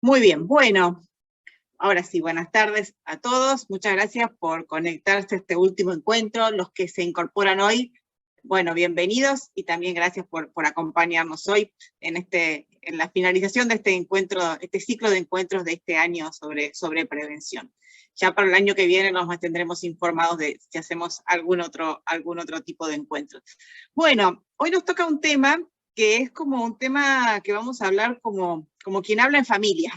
Muy bien, bueno, ahora sí, buenas tardes a todos. Muchas gracias por conectarse a este último encuentro. Los que se incorporan hoy, bueno, bienvenidos y también gracias por acompañarnos hoy en la finalización de este encuentro, este ciclo de encuentros de este año sobre prevención. Ya para el año que viene nos mantendremos informados de si hacemos algún otro tipo de encuentro. Bueno, hoy nos toca un tema que es como un tema que vamos a hablar como quien habla en familia,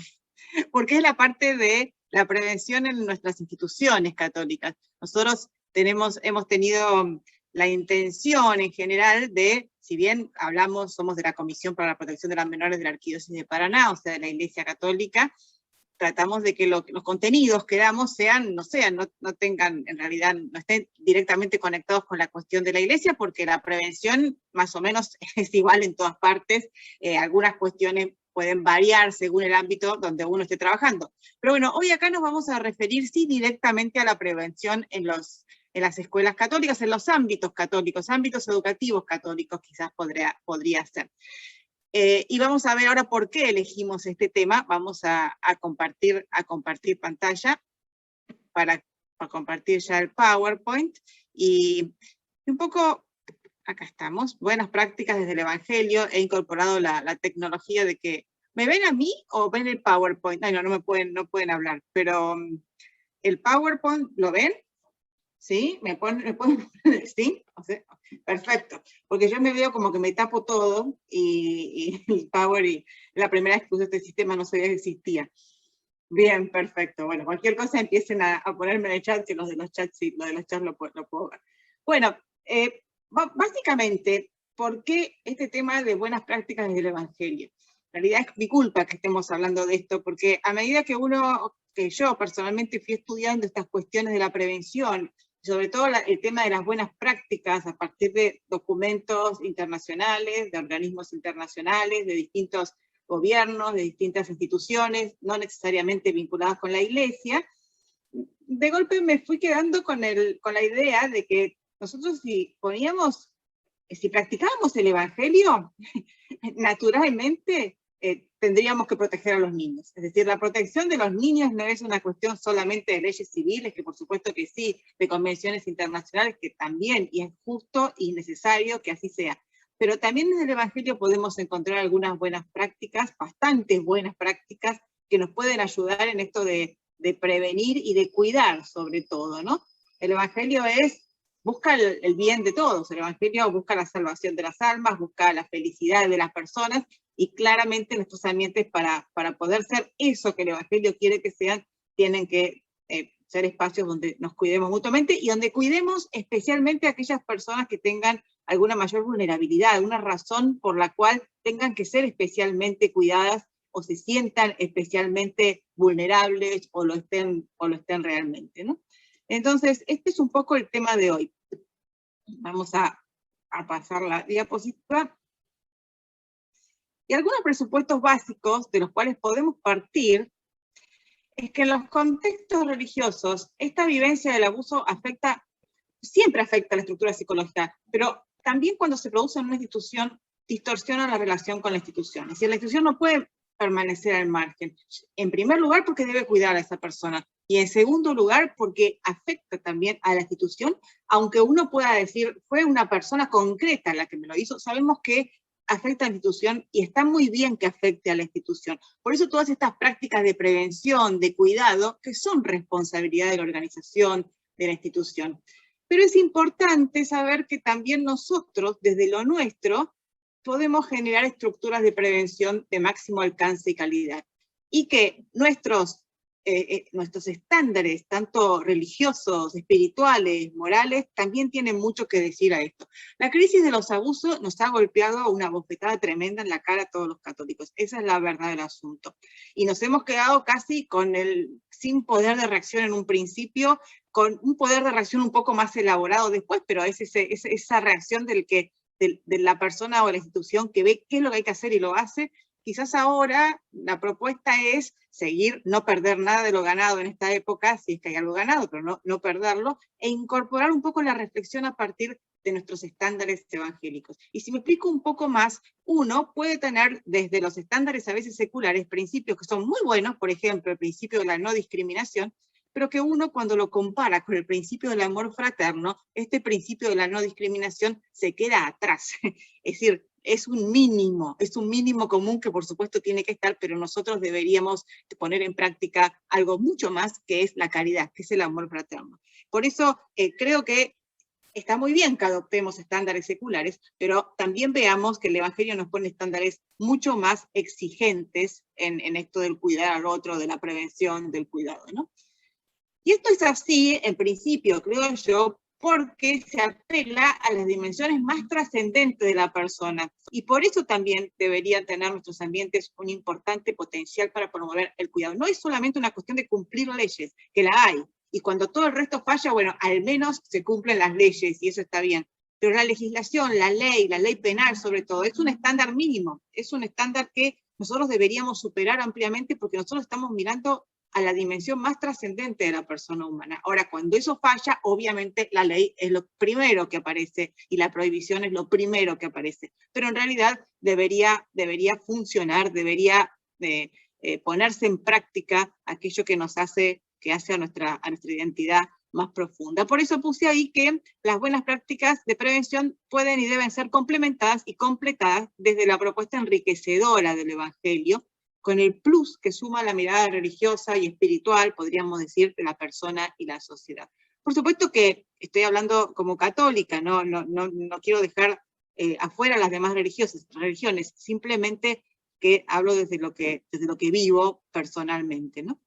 porque es la parte de la prevención en nuestras instituciones católicas. Nosotros hemos tenido la intención en general de, si bien somos de la Comisión para la Protección de las Menores de la Arquidiócesis de Paraná, o sea, de la Iglesia Católica, tratamos de que los contenidos que damos no tengan, en realidad, no estén directamente conectados con la cuestión de la Iglesia, porque la prevención más o menos es igual en todas partes. Algunas cuestiones pueden variar según el ámbito donde uno esté trabajando. Pero bueno, hoy acá nos vamos a referir sí directamente a la prevención en las escuelas católicas, en los ámbitos católicos, ámbitos educativos católicos quizás podría ser. Y vamos a ver ahora por qué elegimos este tema. Vamos a compartir pantalla para compartir ya el PowerPoint. Y un poco, acá estamos, buenas prácticas desde el Evangelio. He incorporado la tecnología de que, ¿me ven a mí o ven el PowerPoint? Ay, no pueden hablar, pero el PowerPoint, ¿lo ven? ¿Sí? ¿Me pueden poner? ¿Sí? O sea, perfecto. Porque yo me veo como que me tapo todo y el Power, y la primera vez que puse este sistema no sabía que existía. Bien, perfecto. Bueno, cualquier cosa empiecen a ponerme en el chat, que los de los chats, sí, lo de los chats lo puedo ver. Bueno, básicamente, ¿por qué este tema de buenas prácticas desde el Evangelio? En realidad es mi culpa que estemos hablando de esto, porque a medida que yo personalmente fui estudiando estas cuestiones de la prevención, sobre todo el tema de las buenas prácticas a partir de documentos internacionales, de organismos internacionales, de distintos gobiernos, de distintas instituciones, no necesariamente vinculadas con la Iglesia, de golpe me fui quedando con la idea de que nosotros si practicábamos el Evangelio, naturalmente tendríamos que proteger a los niños. Es decir, la protección de los niños no es una cuestión solamente de leyes civiles, que por supuesto que sí, de convenciones internacionales, que también, y es justo y necesario que así sea. Pero también en el Evangelio podemos encontrar algunas buenas prácticas, bastantes buenas prácticas, que nos pueden ayudar en esto de prevenir y de cuidar sobre todo, ¿no? El Evangelio busca el bien de todos. El Evangelio busca la salvación de las almas, busca la felicidad de las personas, y claramente nuestros ambientes para poder ser eso que el Evangelio quiere que sean, tienen que ser espacios donde nos cuidemos mutuamente y donde cuidemos especialmente a aquellas personas que tengan alguna mayor vulnerabilidad, alguna razón por la cual tengan que ser especialmente cuidadas o se sientan especialmente vulnerables o lo estén realmente, ¿no? Entonces, este es un poco el tema de hoy. Vamos a pasar la diapositiva. Y algunos presupuestos básicos de los cuales podemos partir es que en los contextos religiosos esta vivencia del abuso siempre afecta a la estructura psicológica, pero también cuando se produce en una institución distorsiona la relación con la institución. Es decir, la institución no puede permanecer al margen. En primer lugar, porque debe cuidar a esa persona. Y en segundo lugar, porque afecta también a la institución, aunque uno pueda decir, fue una persona concreta la que me lo hizo, sabemos que afecta a la institución y está muy bien que afecte a la institución. Por eso todas estas prácticas de prevención, de cuidado, que son responsabilidad de la organización, de la institución. Pero es importante saber que también nosotros, desde lo nuestro, podemos generar estructuras de prevención de máximo alcance y calidad. Y que nuestros estándares, tanto religiosos, espirituales, morales, también tienen mucho que decir a esto. La crisis de los abusos nos ha golpeado una bofetada tremenda en la cara a todos los católicos. Esa es la verdad del asunto. Y nos hemos quedado casi sin poder de reacción en un principio, con un poder de reacción un poco más elaborado después, pero es esa reacción de la persona o la institución que ve qué es lo que hay que hacer y lo hace. Quizás ahora la propuesta es seguir, no perder nada de lo ganado en esta época, si es que hay algo ganado, pero no perderlo, e incorporar un poco la reflexión a partir de nuestros estándares evangélicos. Y si me explico un poco más, uno puede tener desde los estándares a veces seculares principios que son muy buenos, por ejemplo, el principio de la no discriminación, pero que uno cuando lo compara con el principio del amor fraterno, este principio de la no discriminación se queda atrás. Es decir, es un mínimo común que por supuesto tiene que estar, pero nosotros deberíamos poner en práctica algo mucho más, que es la caridad, que es el amor fraterno. Por eso creo que está muy bien que adoptemos estándares seculares, pero también veamos que el Evangelio nos pone estándares mucho más exigentes en esto del cuidar al otro, de la prevención, del cuidado, ¿no? Y esto es así, en principio, creo yo, porque se apela a las dimensiones más trascendentes de la persona. Y por eso también deberían tener nuestros ambientes un importante potencial para promover el cuidado. No es solamente una cuestión de cumplir leyes, que la hay. Y cuando todo el resto falla, bueno, al menos se cumplen las leyes y eso está bien. Pero la legislación, la ley penal sobre todo, es un estándar mínimo. Es un estándar que nosotros deberíamos superar ampliamente porque nosotros estamos mirando a la dimensión más trascendente de la persona humana. Ahora, cuando eso falla, obviamente la ley es lo primero que aparece y la prohibición es lo primero que aparece. Pero en realidad debería funcionar, debería ponerse en práctica aquello que nos hace, que hace a nuestra identidad más profunda. Por eso puse ahí que las buenas prácticas de prevención pueden y deben ser complementadas y completadas desde la propuesta enriquecedora del Evangelio, con el plus que suma la mirada religiosa y espiritual, podríamos decir, de la persona y la sociedad. Por supuesto que estoy hablando como católica, no quiero dejar afuera las demás religiones, simplemente que hablo desde lo que vivo personalmente, ¿no?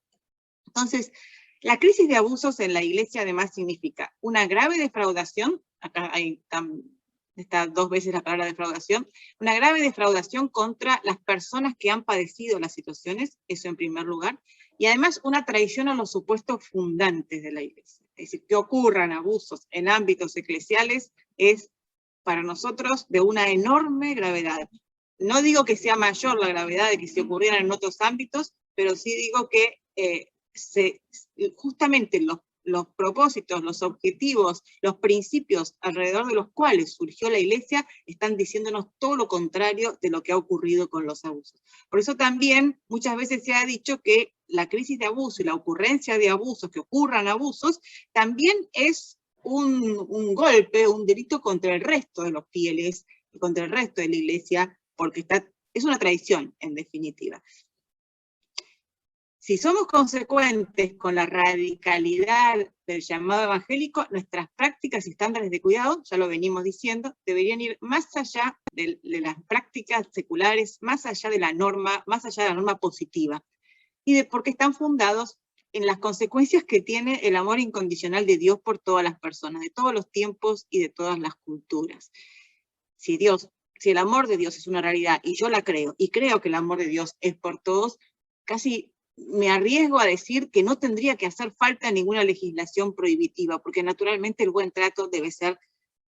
Entonces, la crisis de abusos en la Iglesia además significa una grave defraudación, acá está 2 veces la palabra defraudación, una grave defraudación contra las personas que han padecido las situaciones, eso en primer lugar, y además una traición a los supuestos fundantes de la Iglesia. Es decir, que ocurran abusos en ámbitos eclesiales es para nosotros de una enorme gravedad. No digo que sea mayor la gravedad de que se ocurrieran en otros ámbitos, pero sí digo que justamente los propósitos, los objetivos, los principios alrededor de los cuales surgió la Iglesia están diciéndonos todo lo contrario de lo que ha ocurrido con los abusos. Por eso también muchas veces se ha dicho que la crisis de abuso y la ocurrencia de abusos, que ocurran abusos, también es un golpe, un delito contra el resto de los fieles, contra el resto de la Iglesia, porque es una traición, en definitiva. Si somos consecuentes con la radicalidad del llamado evangélico, nuestras prácticas y estándares de cuidado, ya lo venimos diciendo, deberían ir más allá de las prácticas seculares, más allá de la norma positiva, porque están fundados en las consecuencias que tiene el amor incondicional de Dios por todas las personas, de todos los tiempos y de todas las culturas. Si el amor de Dios es una realidad, y yo la creo, y creo que el amor de Dios es por todos, casi me arriesgo a decir que no tendría que hacer falta ninguna legislación prohibitiva, porque naturalmente el buen trato debe ser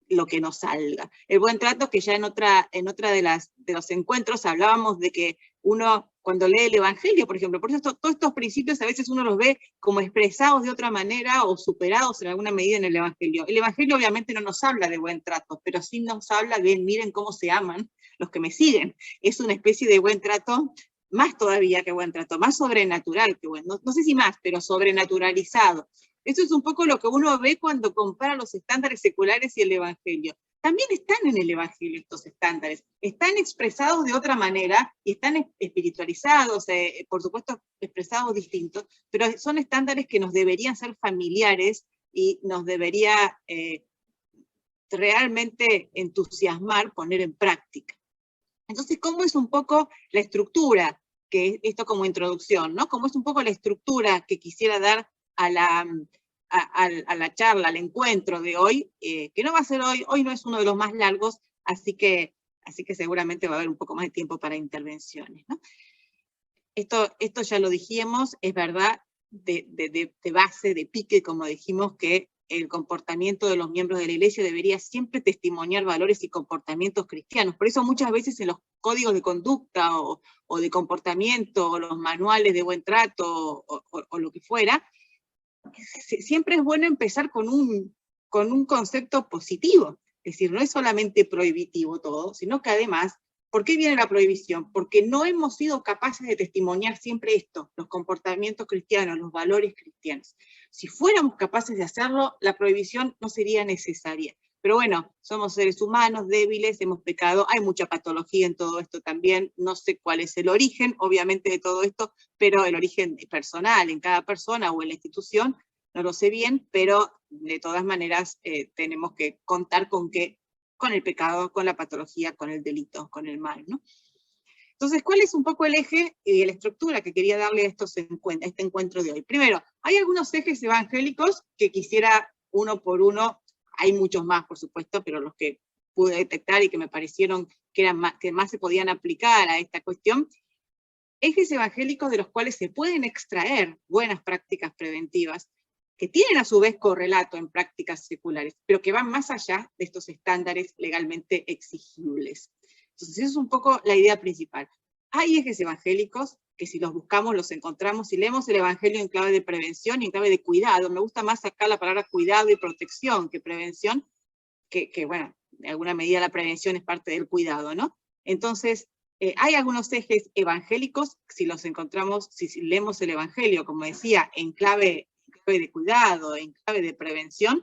lo que nos salga. El buen trato, que ya en otra de los encuentros hablábamos de que uno, cuando lee el Evangelio, por ejemplo, por eso todos estos principios a veces uno los ve como expresados de otra manera o superados en alguna medida en el Evangelio. El Evangelio obviamente no nos habla de buen trato, pero sí nos habla de miren cómo se aman los que me siguen. Es una especie de buen trato, más todavía que buen trato, más sobrenatural que bueno, no sé si más, pero sobrenaturalizado. Eso es un poco lo que uno ve cuando compara los estándares seculares y el Evangelio. También están en el Evangelio estos estándares, están expresados de otra manera y están espiritualizados, por supuesto expresados distintos, pero son estándares que nos deberían ser familiares y nos debería realmente entusiasmar poner en práctica. Entonces, ¿cómo es un poco la estructura? Que esto como introducción, ¿no? ¿Cómo es un poco la estructura que quisiera dar a la charla, al encuentro de hoy? Que no va a ser hoy no es uno de los más largos, así que seguramente va a haber un poco más de tiempo para intervenciones, ¿no? Esto ya lo dijimos, es verdad, de base, de pique, como dijimos, que el comportamiento de los miembros de la Iglesia debería siempre testimoniar valores y comportamientos cristianos. Por eso muchas veces en los códigos de conducta o de comportamiento, o los manuales de buen trato, o lo que fuera, siempre es bueno empezar con un concepto positivo. Es decir, no es solamente prohibitivo todo, sino que además, ¿por qué viene la prohibición? Porque no hemos sido capaces de testimoniar siempre esto, los comportamientos cristianos, los valores cristianos. Si fuéramos capaces de hacerlo, la prohibición no sería necesaria. Pero bueno, somos seres humanos, débiles, hemos pecado, hay mucha patología en todo esto también, no sé cuál es el origen, obviamente, de todo esto, pero el origen personal en cada persona o en la institución, no lo sé bien, pero de todas maneras tenemos que contar con el pecado, con la patología, con el delito, con el mal, ¿no? Entonces, ¿cuál es un poco el eje y la estructura que quería darle a este encuentro de hoy? Primero, hay algunos ejes evangélicos que quisiera uno por uno, hay muchos más, por supuesto, pero los que pude detectar y que me parecieron que más se podían aplicar a esta cuestión, ejes evangélicos de los cuales se pueden extraer buenas prácticas preventivas, que tienen a su vez correlato en prácticas seculares, pero que van más allá de estos estándares legalmente exigibles. Entonces, esa es un poco la idea principal. Hay ejes evangélicos que si los buscamos, los encontramos, si leemos el evangelio en clave de prevención y en clave de cuidado, me gusta más sacar la palabra cuidado y protección que prevención, que bueno, de alguna medida la prevención es parte del cuidado, ¿no? Entonces, hay algunos ejes evangélicos, si los encontramos, si leemos el evangelio, como decía, en clave de cuidado, en clave de prevención,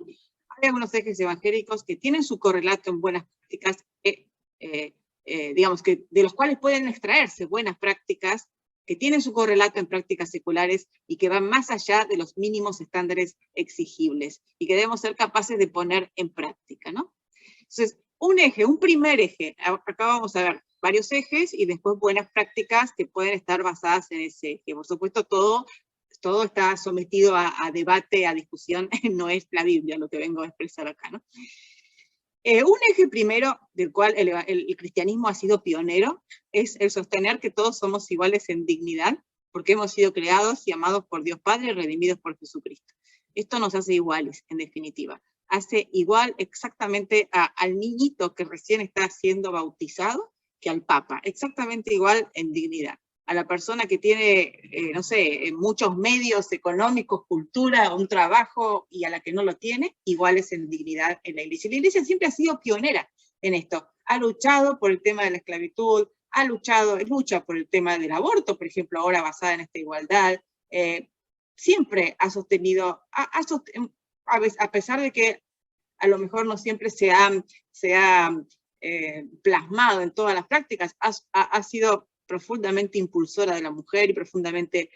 hay algunos ejes evangélicos que tienen su correlato en buenas prácticas, digamos que de los cuales pueden extraerse buenas prácticas que tienen su correlato en prácticas seculares y que van más allá de los mínimos estándares exigibles y que debemos ser capaces de poner en práctica, ¿no? Entonces, un primer eje, acá vamos a ver varios ejes y después buenas prácticas que pueden estar basadas en ese eje. Por supuesto, todo está sometido a debate, a discusión, no es la Biblia lo que vengo a expresar acá, ¿no? Un eje primero del cual el cristianismo ha sido pionero es el sostener que todos somos iguales en dignidad, porque hemos sido creados y amados por Dios Padre, redimidos por Jesucristo. Esto nos hace iguales, en definitiva. Hace igual exactamente al niñito que recién está siendo bautizado que al Papa, exactamente igual en dignidad. A la persona que tiene, no sé, muchos medios económicos, cultura, un trabajo, y a la que no lo tiene, iguales en dignidad en la Iglesia. La Iglesia siempre ha sido pionera en esto. Ha luchado por el tema de la esclavitud, lucha por el tema del aborto, por ejemplo, ahora basada en esta igualdad. Siempre ha sostenido, a pesar de que a lo mejor no siempre se ha plasmado en todas las prácticas, ha sido profundamente impulsora de la mujer y profundamente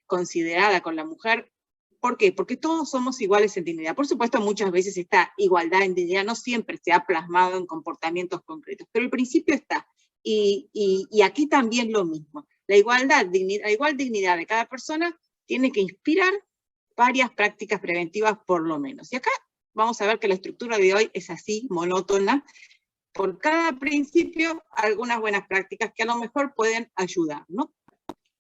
considerada con la mujer. ¿Por qué? Porque todos somos iguales en dignidad. Por supuesto, muchas veces esta igualdad en dignidad no siempre se ha plasmado en comportamientos concretos, pero el principio está. Y aquí también lo mismo. La igual dignidad de cada persona tiene que inspirar varias prácticas preventivas por lo menos. Y acá vamos a ver que la estructura de hoy es así, monótona. Por cada principio, algunas buenas prácticas que a lo mejor pueden ayudar, ¿no?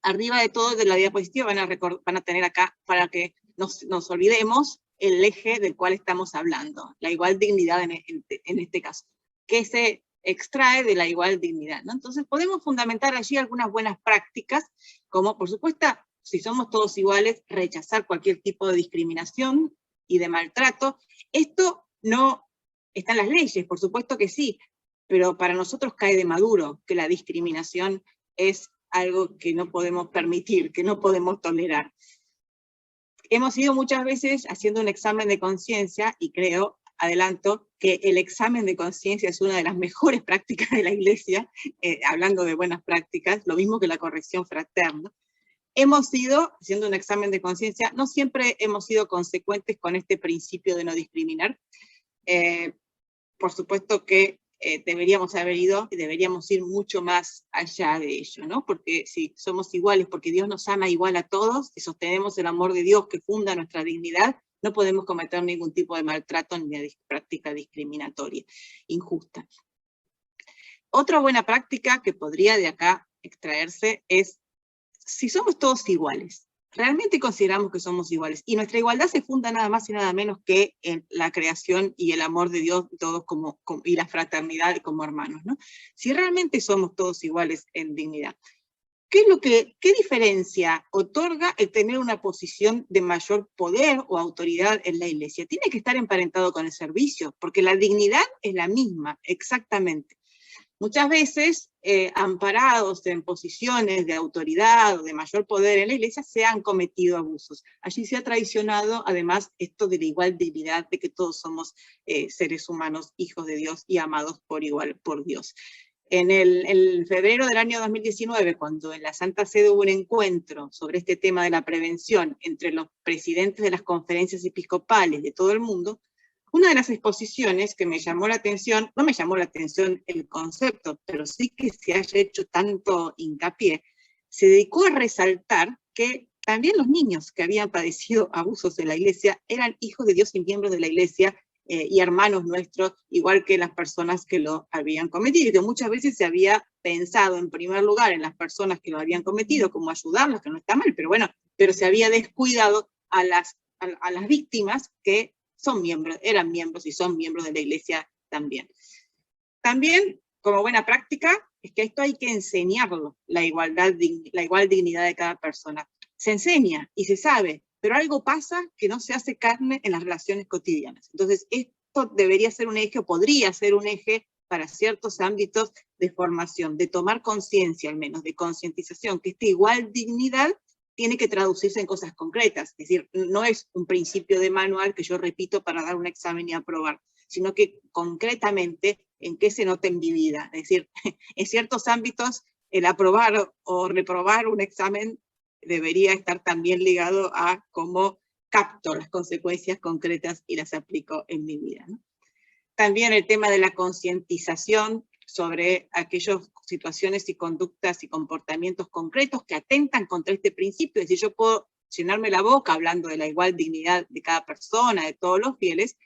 Arriba de todo de la diapositiva van a tener acá, para que nos olvidemos, el eje del cual estamos hablando, la igual dignidad en este caso, que se extrae de la igual dignidad, ¿no? Entonces podemos fundamentar allí algunas buenas prácticas, como por supuesto, si somos todos iguales, rechazar cualquier tipo de discriminación y de maltrato. Esto no está en las leyes, por supuesto que sí, pero para nosotros cae de maduro que la discriminación es algo que no podemos permitir, que no podemos tolerar. Hemos ido muchas veces haciendo un examen de conciencia, y creo, adelanto, que el examen de conciencia es una de las mejores prácticas de la Iglesia, hablando de buenas prácticas, lo mismo que la corrección fraterna. Hemos ido haciendo un examen de conciencia, no siempre hemos sido consecuentes con este principio de no discriminar. Por supuesto que deberíamos haber ido y deberíamos ir mucho más allá de ello, ¿no? Porque si somos iguales, porque Dios nos ama igual a todos, si sostenemos el amor de Dios que funda nuestra dignidad, no podemos cometer ningún tipo de maltrato ni de práctica discriminatoria, injusta. Otra buena práctica que podría de acá extraerse es, si somos todos iguales, realmente consideramos que somos iguales, y nuestra igualdad se funda nada más y nada menos que en la creación y el amor de Dios, todos y la fraternidad como hermanos, ¿no? Si realmente somos todos iguales en dignidad, ¿Qué diferencia otorga el tener una posición de mayor poder o autoridad en la iglesia? Tiene que estar emparentado con el servicio, porque la dignidad es la misma, exactamente. Muchas veces, amparados en posiciones de autoridad o de mayor poder en la iglesia, se han cometido abusos. Allí se ha traicionado, además, esto de la igual dignidad, de que todos somos seres humanos, hijos de Dios y amados por igual por Dios. En febrero del año 2019, cuando en la Santa Sede hubo un encuentro sobre este tema de la prevención entre los presidentes de las conferencias episcopales de todo el mundo, una de las exposiciones que me llamó la atención, no me llamó la atención el concepto, pero sí que se haya hecho tanto hincapié, se dedicó a resaltar que también los niños que habían padecido abusos en la iglesia eran hijos de Dios y miembros de la iglesia, y hermanos nuestros, igual que las personas que lo habían cometido, y que muchas veces se había pensado en primer lugar en las personas que lo habían cometido, como ayudarlas, que no está mal, pero bueno, pero se había descuidado a las víctimas que son miembros, eran miembros y son miembros de la iglesia también. También, como buena práctica, es que esto hay que enseñarlo, la igual dignidad de cada persona. Se enseña y se sabe, pero algo pasa que no se hace carne en las relaciones cotidianas. Entonces, esto debería ser un eje, o podría ser un eje para ciertos ámbitos de formación, de tomar conciencia al menos, de concientización, que esta igual dignidad tiene que traducirse en cosas concretas. Es decir, no es un principio de manual que yo repito para dar un examen y aprobar, sino que concretamente en qué se nota en mi vida. Es decir, en ciertos ámbitos el aprobar o reprobar un examen debería estar también ligado a cómo capto las consecuencias concretas y las aplico en mi vida, ¿no? También el tema de la concientización sobre aquellas situaciones y conductas y comportamientos concretos que atentan contra este principio. Es decir, yo puedo llenarme la boca hablando de la igual dignidad de cada persona, de todos los fieles,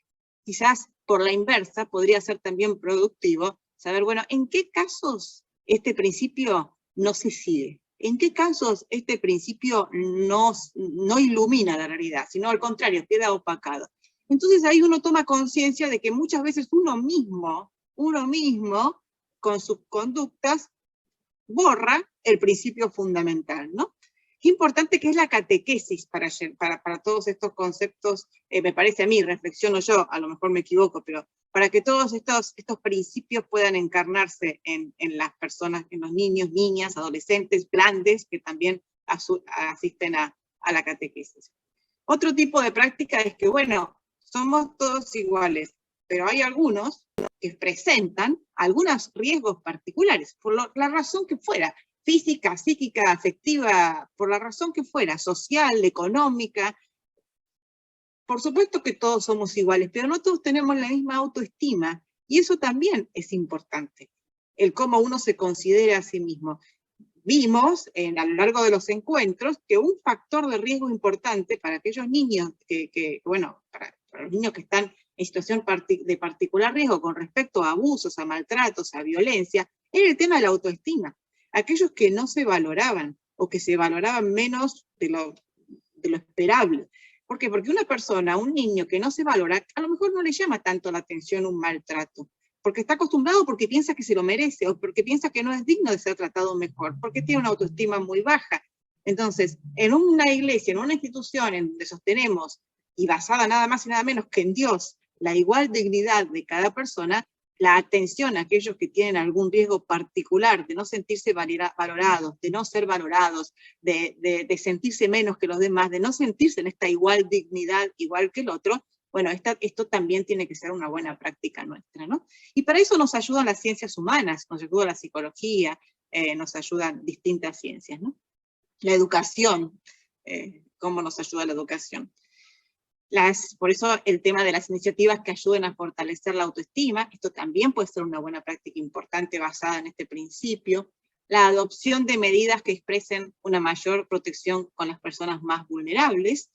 quizás por la inversa podría ser también productivo saber, bueno, ¿en qué casos este principio no se sigue? ¿En qué casos este principio no ilumina la realidad, sino al contrario, queda opacado? Entonces ahí uno toma conciencia de que muchas veces uno mismo, con sus conductas, borra el principio fundamental, ¿no? Qué importante que es la catequesis para todos estos conceptos, me parece a mí, reflexiono yo, a lo mejor me equivoco, pero para que todos estos principios puedan encarnarse en las personas, en los niños, niñas, adolescentes, grandes, que también asisten a la catequesis. Otro tipo de práctica es que, bueno, somos todos iguales, pero hay algunos que presentan algunos riesgos particulares, por la razón que fuera, física, psíquica, afectiva, por la razón que fuera, social, económica. Por supuesto que todos somos iguales, pero no todos tenemos la misma autoestima, y eso también es importante, el cómo uno se considera a sí mismo. Vimos a lo largo de los encuentros que un factor de riesgo importante para aquellos niños para los niños que están en situación de particular riesgo con respecto a abusos, a maltratos, a violencia, era el tema de la autoestima. Aquellos que no se valoraban o que se valoraban menos de lo esperable. ¿Por qué? Porque una persona, un niño que no se valora, a lo mejor no le llama tanto la atención un maltrato, porque está acostumbrado, porque piensa que se lo merece, o porque piensa que no es digno de ser tratado mejor, porque tiene una autoestima muy baja. Entonces, en una iglesia, en una institución en donde sostenemos, y basada nada más y nada menos que en Dios, la igual dignidad de cada persona, la atención a aquellos que tienen algún riesgo particular de no sentirse valorados, de no ser valorados, de sentirse menos que los demás, de no sentirse en esta igual dignidad, igual que el otro, bueno, esto también tiene que ser una buena práctica nuestra, ¿no? Y para eso nos ayudan las ciencias humanas, nos ayuda la psicología, nos ayudan distintas ciencias, ¿no? La educación, ¿cómo nos ayuda la educación? Por eso el tema de las iniciativas que ayuden a fortalecer la autoestima, esto también puede ser una buena práctica importante basada en este principio. La adopción de medidas que expresen una mayor protección con las personas más vulnerables.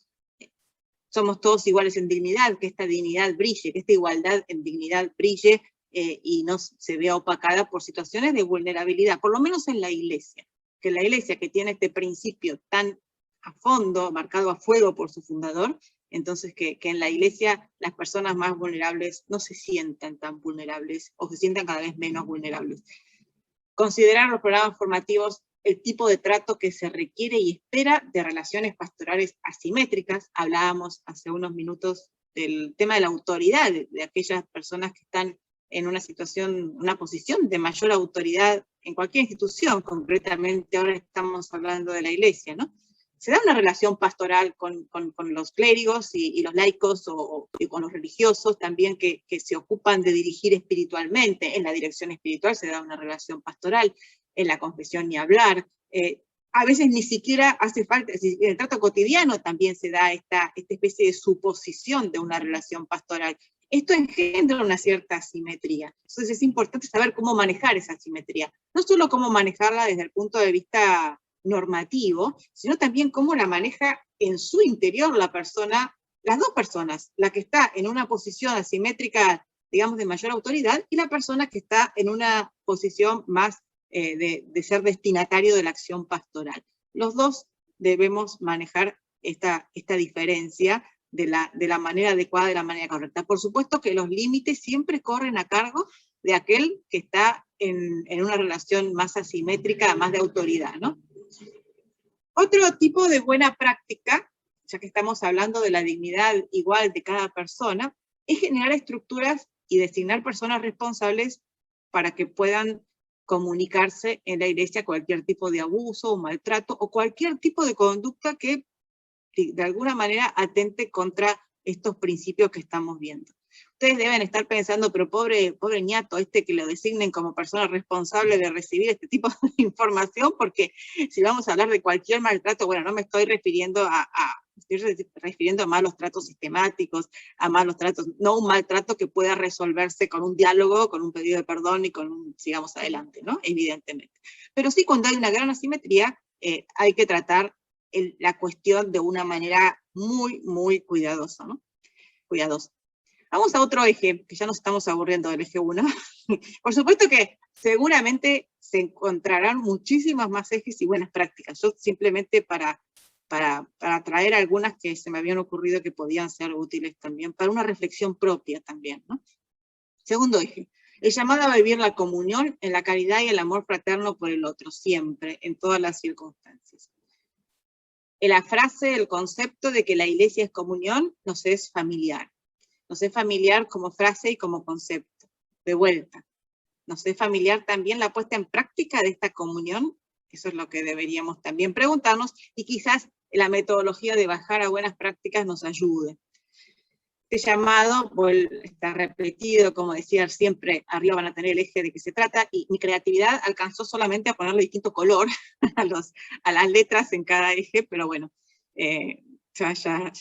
Somos todos iguales en dignidad, que esta dignidad brille, que esta igualdad en dignidad brille y no se vea opacada por situaciones de vulnerabilidad, por lo menos en la iglesia. Que la iglesia que tiene este principio tan a fondo, marcado a fuego por su fundador, entonces que en la iglesia las personas más vulnerables no se sientan tan vulnerables o se sientan cada vez menos vulnerables. Considerar los programas formativos el tipo de trato que se requiere y espera de relaciones pastorales asimétricas. Hablábamos hace unos minutos del tema de la autoridad, de aquellas personas que están en una situación, una posición de mayor autoridad en cualquier institución, concretamente ahora estamos hablando de la iglesia, ¿no? Se da una relación pastoral con los clérigos y los laicos y con los religiosos también que se ocupan de dirigir espiritualmente. En la dirección espiritual se da una relación pastoral, en la confesión ni hablar. A veces ni siquiera hace falta, en el trato cotidiano también se da esta especie de suposición de una relación pastoral. Esto engendra una cierta asimetría. Entonces es importante saber cómo manejar esa asimetría. No solo cómo manejarla desde el punto de vista normativo, sino también cómo la maneja en su interior la persona, las dos personas, la que está en una posición asimétrica, digamos, de mayor autoridad, y la persona que está en una posición más de ser destinatario de la acción pastoral. Los dos debemos manejar esta diferencia de la manera adecuada, de la manera correcta. Por supuesto que los límites siempre corren a cargo de aquel que está en una relación más asimétrica, más de autoridad, ¿no? Otro tipo de buena práctica, ya que estamos hablando de la dignidad igual de cada persona, es generar estructuras y designar personas responsables para que puedan comunicarse en la iglesia cualquier tipo de abuso o maltrato o cualquier tipo de conducta que de alguna manera atente contra estos principios que estamos viendo. Ustedes deben estar pensando, pero pobre ñato, que lo designen como persona responsable de recibir este tipo de información, porque si vamos a hablar de cualquier maltrato, bueno, no me estoy refiriendo estoy refiriendo a malos tratos sistemáticos, a malos tratos, no un maltrato que pueda resolverse con un diálogo, con un pedido de perdón y con un sigamos adelante, ¿no? Evidentemente. Pero sí, cuando hay una gran asimetría, hay que tratar la cuestión de una manera muy, muy cuidadosa, ¿no? Cuidadosa. Vamos a otro eje, que ya nos estamos aburriendo del eje 1. Por supuesto que seguramente se encontrarán muchísimas más ejes y buenas prácticas. Yo simplemente para traer algunas que se me habían ocurrido que podían ser útiles también, para una reflexión propia también, ¿no? Segundo eje, el llamado a vivir la comunión en la caridad y el amor fraterno por el otro, siempre, en todas las circunstancias. La frase, el concepto de que la iglesia es comunión, nos es familiar. Nos es familiar como frase y como concepto. De vuelta. Nos es familiar también la puesta en práctica de esta comunión. Eso es lo que deberíamos también preguntarnos, y quizás la metodología de bajar a buenas prácticas nos ayude. Este llamado está repetido, como decía siempre, arriba van a tener el eje de qué se trata, y mi creatividad alcanzó solamente a ponerle distinto color a las letras en cada eje, pero bueno, ya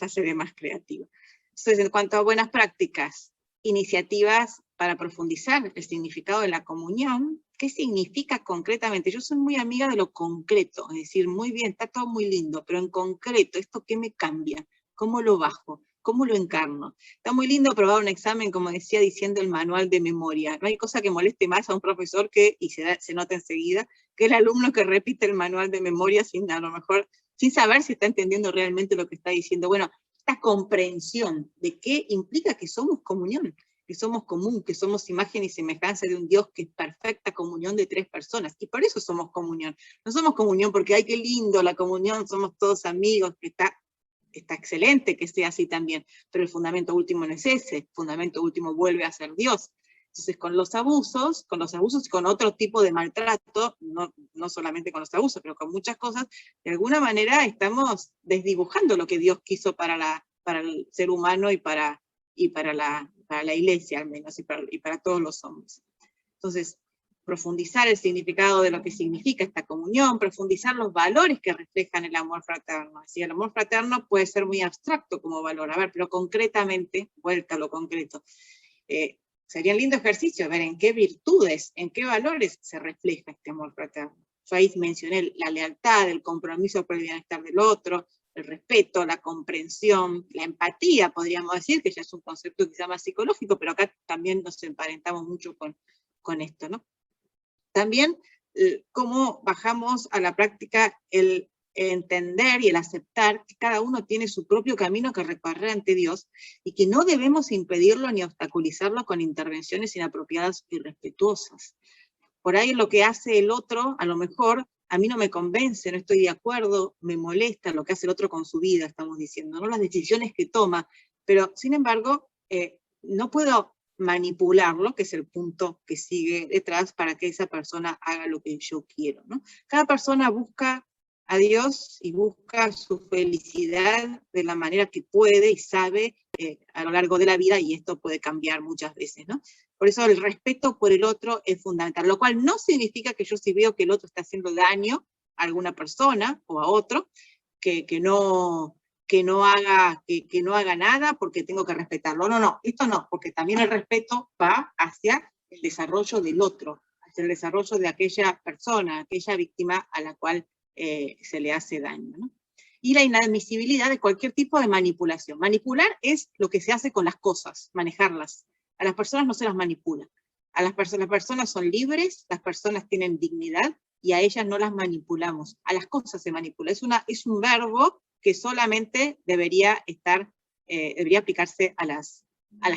seré más creativa. Entonces, en cuanto a buenas prácticas, iniciativas para profundizar el significado de la comunión, ¿qué significa concretamente? Yo soy muy amiga de lo concreto, es decir, muy bien, está todo muy lindo, pero en concreto, ¿esto qué me cambia? ¿Cómo lo bajo? ¿Cómo lo encarno? Está muy lindo probar un examen, como decía, diciendo el manual de memoria. No hay cosa que moleste más a un profesor y se nota enseguida, que el alumno que repite el manual de memoria a lo mejor sin saber si está entendiendo realmente lo que está diciendo. Bueno, esta comprensión de qué implica que somos comunión, que somos común, que somos imagen y semejanza de un Dios que es perfecta comunión de tres personas, y por eso somos comunión. No somos comunión porque, ay, qué lindo la comunión, somos todos amigos, que está excelente que sea así también, pero el fundamento último no es ese, el fundamento último vuelve a ser Dios. Entonces, con los abusos y con otro tipo de maltrato, no solamente con los abusos, pero con muchas cosas, de alguna manera estamos desdibujando lo que Dios quiso para el ser humano y para la iglesia, al menos, y para todos los hombres. Entonces, profundizar el significado de lo que significa esta comunión, profundizar los valores que reflejan el amor fraterno. Así, el amor fraterno puede ser muy abstracto como valor, pero concretamente, vuelta a lo concreto, sería un lindo ejercicio ver en qué virtudes, en qué valores se refleja este amor fraterno. Yo ahí mencioné la lealtad, el compromiso por el bienestar del otro, el respeto, la comprensión, la empatía, podríamos decir, que ya es un concepto quizá más psicológico, pero acá también nos emparentamos mucho con esto, ¿no? También cómo bajamos a la práctica el entender y el aceptar que cada uno tiene su propio camino que recorrer ante Dios y que no debemos impedirlo ni obstaculizarlo con intervenciones inapropiadas y irrespetuosas. Por ahí lo que hace el otro, a lo mejor, a mí no me convence, no estoy de acuerdo, me molesta lo que hace el otro con su vida, estamos diciendo, no las decisiones que toma, pero sin embargo, no puedo manipularlo, que es el punto que sigue detrás, para que esa persona haga lo que yo quiero, ¿no? Cada persona busca a Dios y busca su felicidad de la manera que puede y sabe a lo largo de la vida, y esto puede cambiar muchas veces, ¿no? Por eso el respeto por el otro es fundamental, lo cual no significa que yo, si veo que el otro está haciendo daño a alguna persona o a otro, que no haga nada porque tengo que respetarlo. No, esto no, porque también el respeto va hacia el desarrollo del otro, hacia el desarrollo de aquella persona, aquella víctima a la cual se le hace daño, ¿no? Y la inadmisibilidad de cualquier tipo de manipulación. Manipular es lo que se hace con las cosas, manejarlas. A las personas no se las manipula. Las personas son libres, las personas tienen dignidad, y a ellas no las manipulamos. A las cosas se manipula. Es un verbo que solamente debería aplicarse a las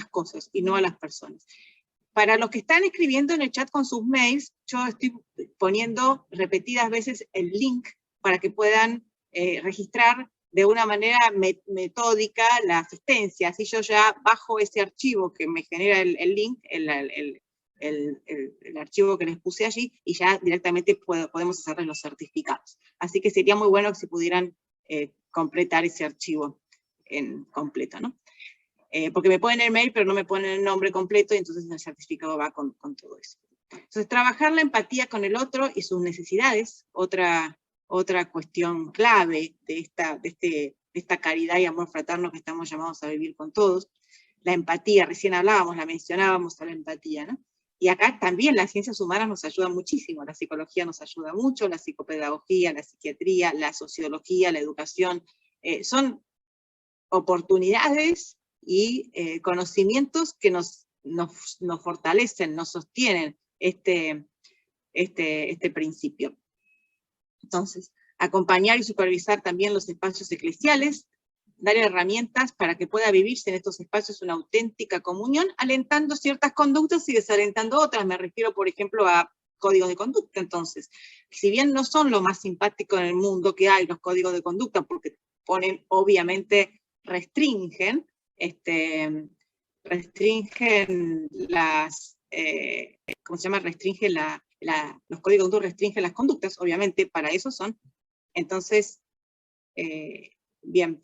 cosas y no a las personas. Para los que están escribiendo en el chat con sus mails, yo estoy poniendo repetidas veces el link para que puedan registrar de una manera metódica la asistencia. Así yo ya bajo ese archivo que me genera el link, el archivo que les puse allí, y ya directamente podemos hacerles los certificados. Así que sería muy bueno si pudieran completar ese archivo en completo, ¿no? Porque me ponen el mail, pero no me ponen el nombre completo, y entonces el certificado va con todo eso. Entonces, trabajar la empatía con el otro y sus necesidades, otra cuestión clave de esta caridad y amor fraterno que estamos llamados a vivir con todos. La empatía, recién hablábamos, la mencionábamos a la empatía, ¿no? Y acá también las ciencias humanas nos ayudan muchísimo, la psicología nos ayuda mucho, la psicopedagogía, la psiquiatría, la sociología, la educación, son oportunidades y conocimientos que nos fortalecen, nos sostienen este principio. Entonces, acompañar y supervisar también los espacios eclesiales, dar herramientas para que pueda vivirse en estos espacios una auténtica comunión, alentando ciertas conductas y desalentando otras. Me refiero, por ejemplo, a códigos de conducta. Entonces, si bien no son lo más simpático en el mundo que hay los códigos de conducta, porque ponen, obviamente, restringen las, ¿cómo se llama? Restringen los códigos de conducta restringen las conductas, obviamente, para eso son. Entonces, bien,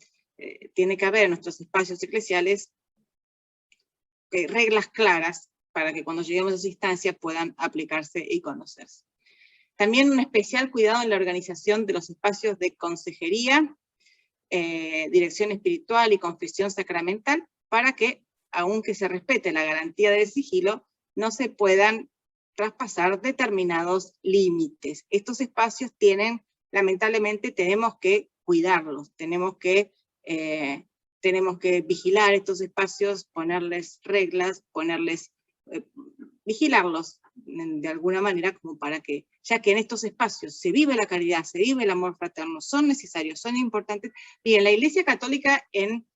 tiene que haber en nuestros espacios eclesiales reglas claras para que cuando lleguemos a esa instancia puedan aplicarse y conocerse. También un especial cuidado en la organización de los espacios de consejería, dirección espiritual y confesión sacramental, para que, aunque se respete la garantía del sigilo, no se puedan traspasar determinados límites. Estos espacios lamentablemente tenemos que cuidarlos, tenemos que vigilar estos espacios, ponerles reglas, vigilarlos de alguna manera, como para que, ya que en estos espacios se vive la caridad, se vive el amor fraterno, son necesarios, son importantes. Y en la Iglesia Católica en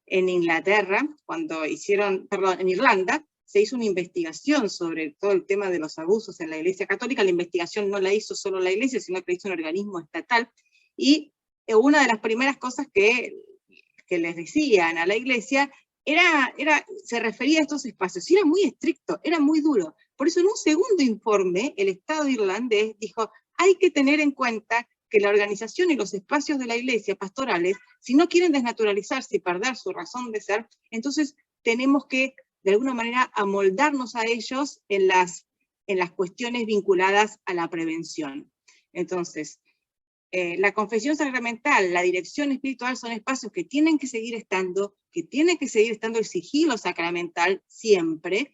Inglaterra, en Irlanda, se hizo una investigación sobre todo el tema de los abusos en la Iglesia Católica. La investigación no la hizo solo la Iglesia, sino que la hizo un organismo estatal, y una de las primeras cosas que les decían a la Iglesia se refería a estos espacios, y era muy estricto, era muy duro. Por eso en un segundo informe, el Estado irlandés dijo, hay que tener en cuenta que la organización y los espacios de la Iglesia pastorales, si no quieren desnaturalizarse y perder su razón de ser, entonces tenemos que, de alguna manera, amoldarnos a ellos en las cuestiones vinculadas a la prevención. Entonces, la confesión sacramental, la dirección espiritual son espacios que tienen que seguir estando, el sigilo sacramental siempre,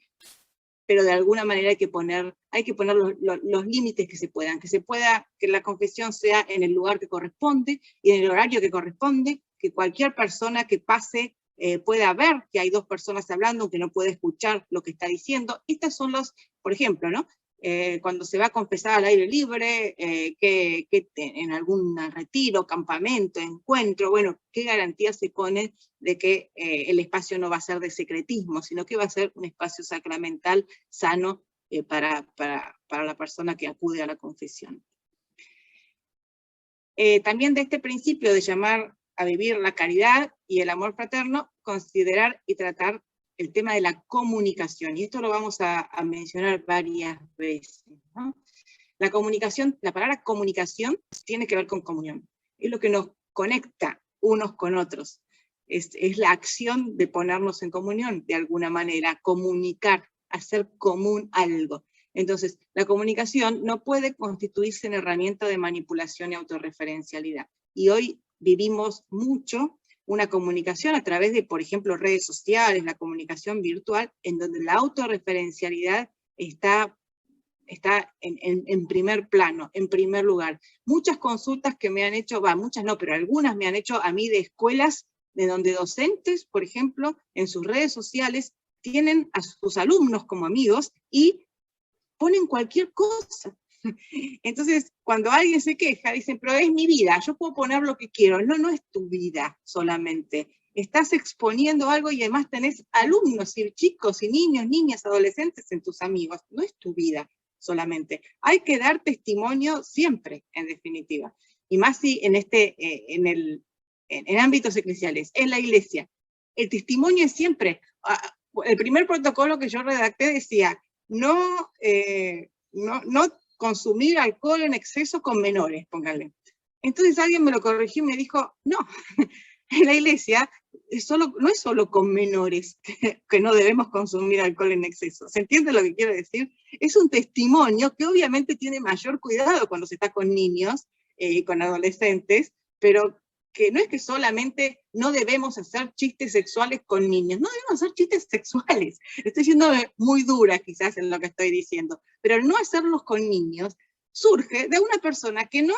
pero de alguna manera hay que poner los límites que se puedan, que la confesión sea en el lugar que corresponde y en el horario que corresponde, que cualquier persona que pase pueda ver que hay dos personas hablando, aunque no puede escuchar lo que está diciendo. Estas son por ejemplo, ¿no? Cuando se va a confesar al aire libre, en algún retiro, campamento, encuentro, bueno, ¿qué garantía se pone de que el espacio no va a ser de secretismo, sino que va a ser un espacio sacramental sano para la persona que acude a la confesión? También de este principio de llamar a vivir la caridad y el amor fraterno, considerar y tratar el tema de la comunicación, y esto lo vamos a mencionar varias veces, ¿no? La comunicación, la palabra comunicación tiene que ver con comunión, es lo que nos conecta unos con otros, es la acción de ponernos en comunión, de alguna manera, comunicar, hacer común algo. Entonces, la comunicación no puede constituirse en herramienta de manipulación y autorreferencialidad. Y hoy vivimos mucho una comunicación a través de, por ejemplo, redes sociales, la comunicación virtual, en donde la autorreferencialidad está en primer plano, en primer lugar. Muchas consultas que me han hecho, muchas no, pero algunas me han hecho a mí de escuelas de donde docentes, por ejemplo, en sus redes sociales, tienen a sus alumnos como amigos y ponen cualquier cosa. Entonces, cuando alguien se queja, dicen, pero es mi vida, yo puedo poner lo que quiero. No, no es tu vida solamente. Estás exponiendo algo y además tenés alumnos, y chicos, y niños, niñas, adolescentes en tus amigos. No es tu vida solamente. Hay que dar testimonio siempre, en definitiva. Y más si en ámbitos eclesiales, en la iglesia. El testimonio es siempre. El primer protocolo que yo redacté decía, no consumir alcohol en exceso con menores, póngale. Entonces alguien me lo corrigió y me dijo, no, en la iglesia no es solo con menores que no debemos consumir alcohol en exceso. ¿Se entiende lo que quiero decir? Es un testimonio que obviamente tiene mayor cuidado cuando se está con niños y con adolescentes, pero que no es que solamente no debemos hacer chistes sexuales con niños, no debemos hacer chistes sexuales. Estoy siendo muy dura quizás en lo que estoy diciendo, pero el no hacerlos con niños surge de una persona que no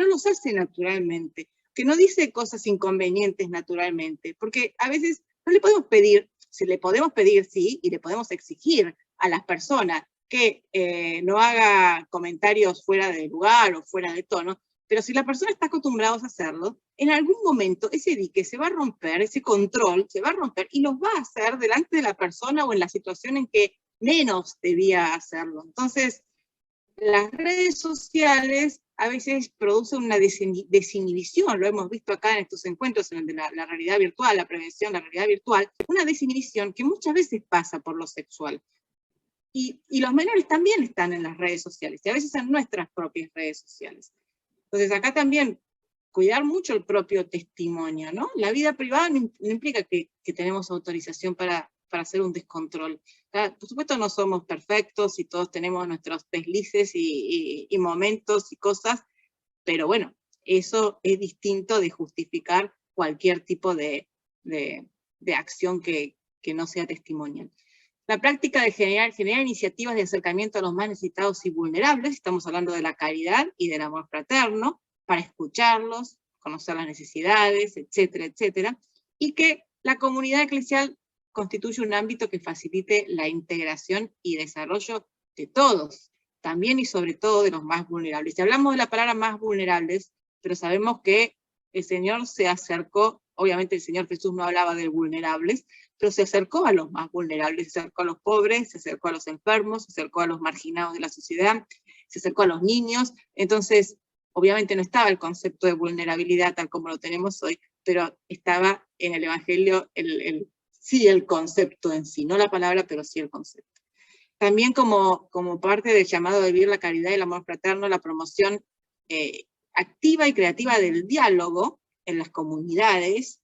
los hace naturalmente, que no dice cosas inconvenientes naturalmente, porque a veces no le podemos pedir, si le podemos pedir, sí, y le podemos exigir a las personas que no haga comentarios fuera de lugar o fuera de tono, pero si la persona está acostumbrada a hacerlo, en algún momento ese dique se va a romper, ese control se va a romper y los va a hacer delante de la persona o en la situación en que menos debía hacerlo. Entonces, las redes sociales a veces producen una desinhibición, lo hemos visto acá en estos encuentros, en el de la realidad virtual, la prevención, la realidad virtual, una desinhibición que muchas veces pasa por lo sexual. Y los menores también están en las redes sociales, y a veces en nuestras propias redes sociales. Entonces acá también cuidar mucho el propio testimonio, ¿no? La vida privada no implica que tenemos autorización para hacer un descontrol. Por supuesto no somos perfectos y todos tenemos nuestros deslices y momentos y cosas, pero bueno, eso es distinto de justificar cualquier tipo de acción que no sea testimonial. La práctica de generar iniciativas de acercamiento a los más necesitados y vulnerables, estamos hablando de la caridad y del amor fraterno, para escucharlos, conocer las necesidades, etcétera, etcétera, y que la comunidad eclesial constituye un ámbito que facilite la integración y desarrollo de todos, también y sobre todo de los más vulnerables. Y hablamos de la palabra más vulnerables, pero sabemos que el Señor se acercó, obviamente el Señor Jesús no hablaba de vulnerables, pero se acercó a los más vulnerables, se acercó a los pobres, se acercó a los enfermos, se acercó a los marginados de la sociedad, se acercó a los niños. Entonces, obviamente no estaba el concepto de vulnerabilidad tal como lo tenemos hoy, pero estaba en el Evangelio sí el concepto en sí, no la palabra, pero sí el concepto. También como parte del llamado a vivir la caridad y el amor fraterno, la promoción activa y creativa del diálogo en las comunidades.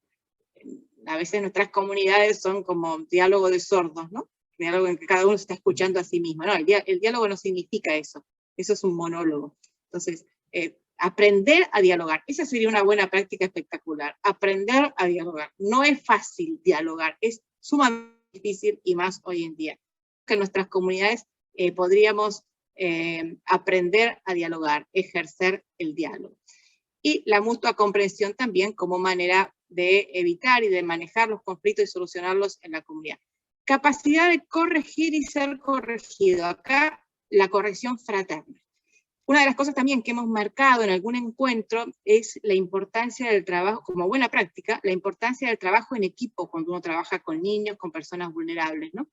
A veces nuestras comunidades son como diálogo de sordos, ¿no? Diálogo en que cada uno se está escuchando a sí mismo. No, el diálogo no significa eso es un monólogo. Entonces, aprender a dialogar, esa sería una buena práctica espectacular, aprender a dialogar. No es fácil dialogar, es sumamente difícil y más hoy en día. Que en nuestras comunidades podríamos aprender a dialogar, ejercer el diálogo. Y la mutua comprensión también como manera de evitar y de manejar los conflictos y solucionarlos en la comunidad. Capacidad de corregir y ser corregido. Acá la corrección fraterna. Una de las cosas también que hemos marcado en algún encuentro es la importancia del trabajo, como buena práctica, la importancia del trabajo en equipo cuando uno trabaja con niños, con personas vulnerables, ¿no?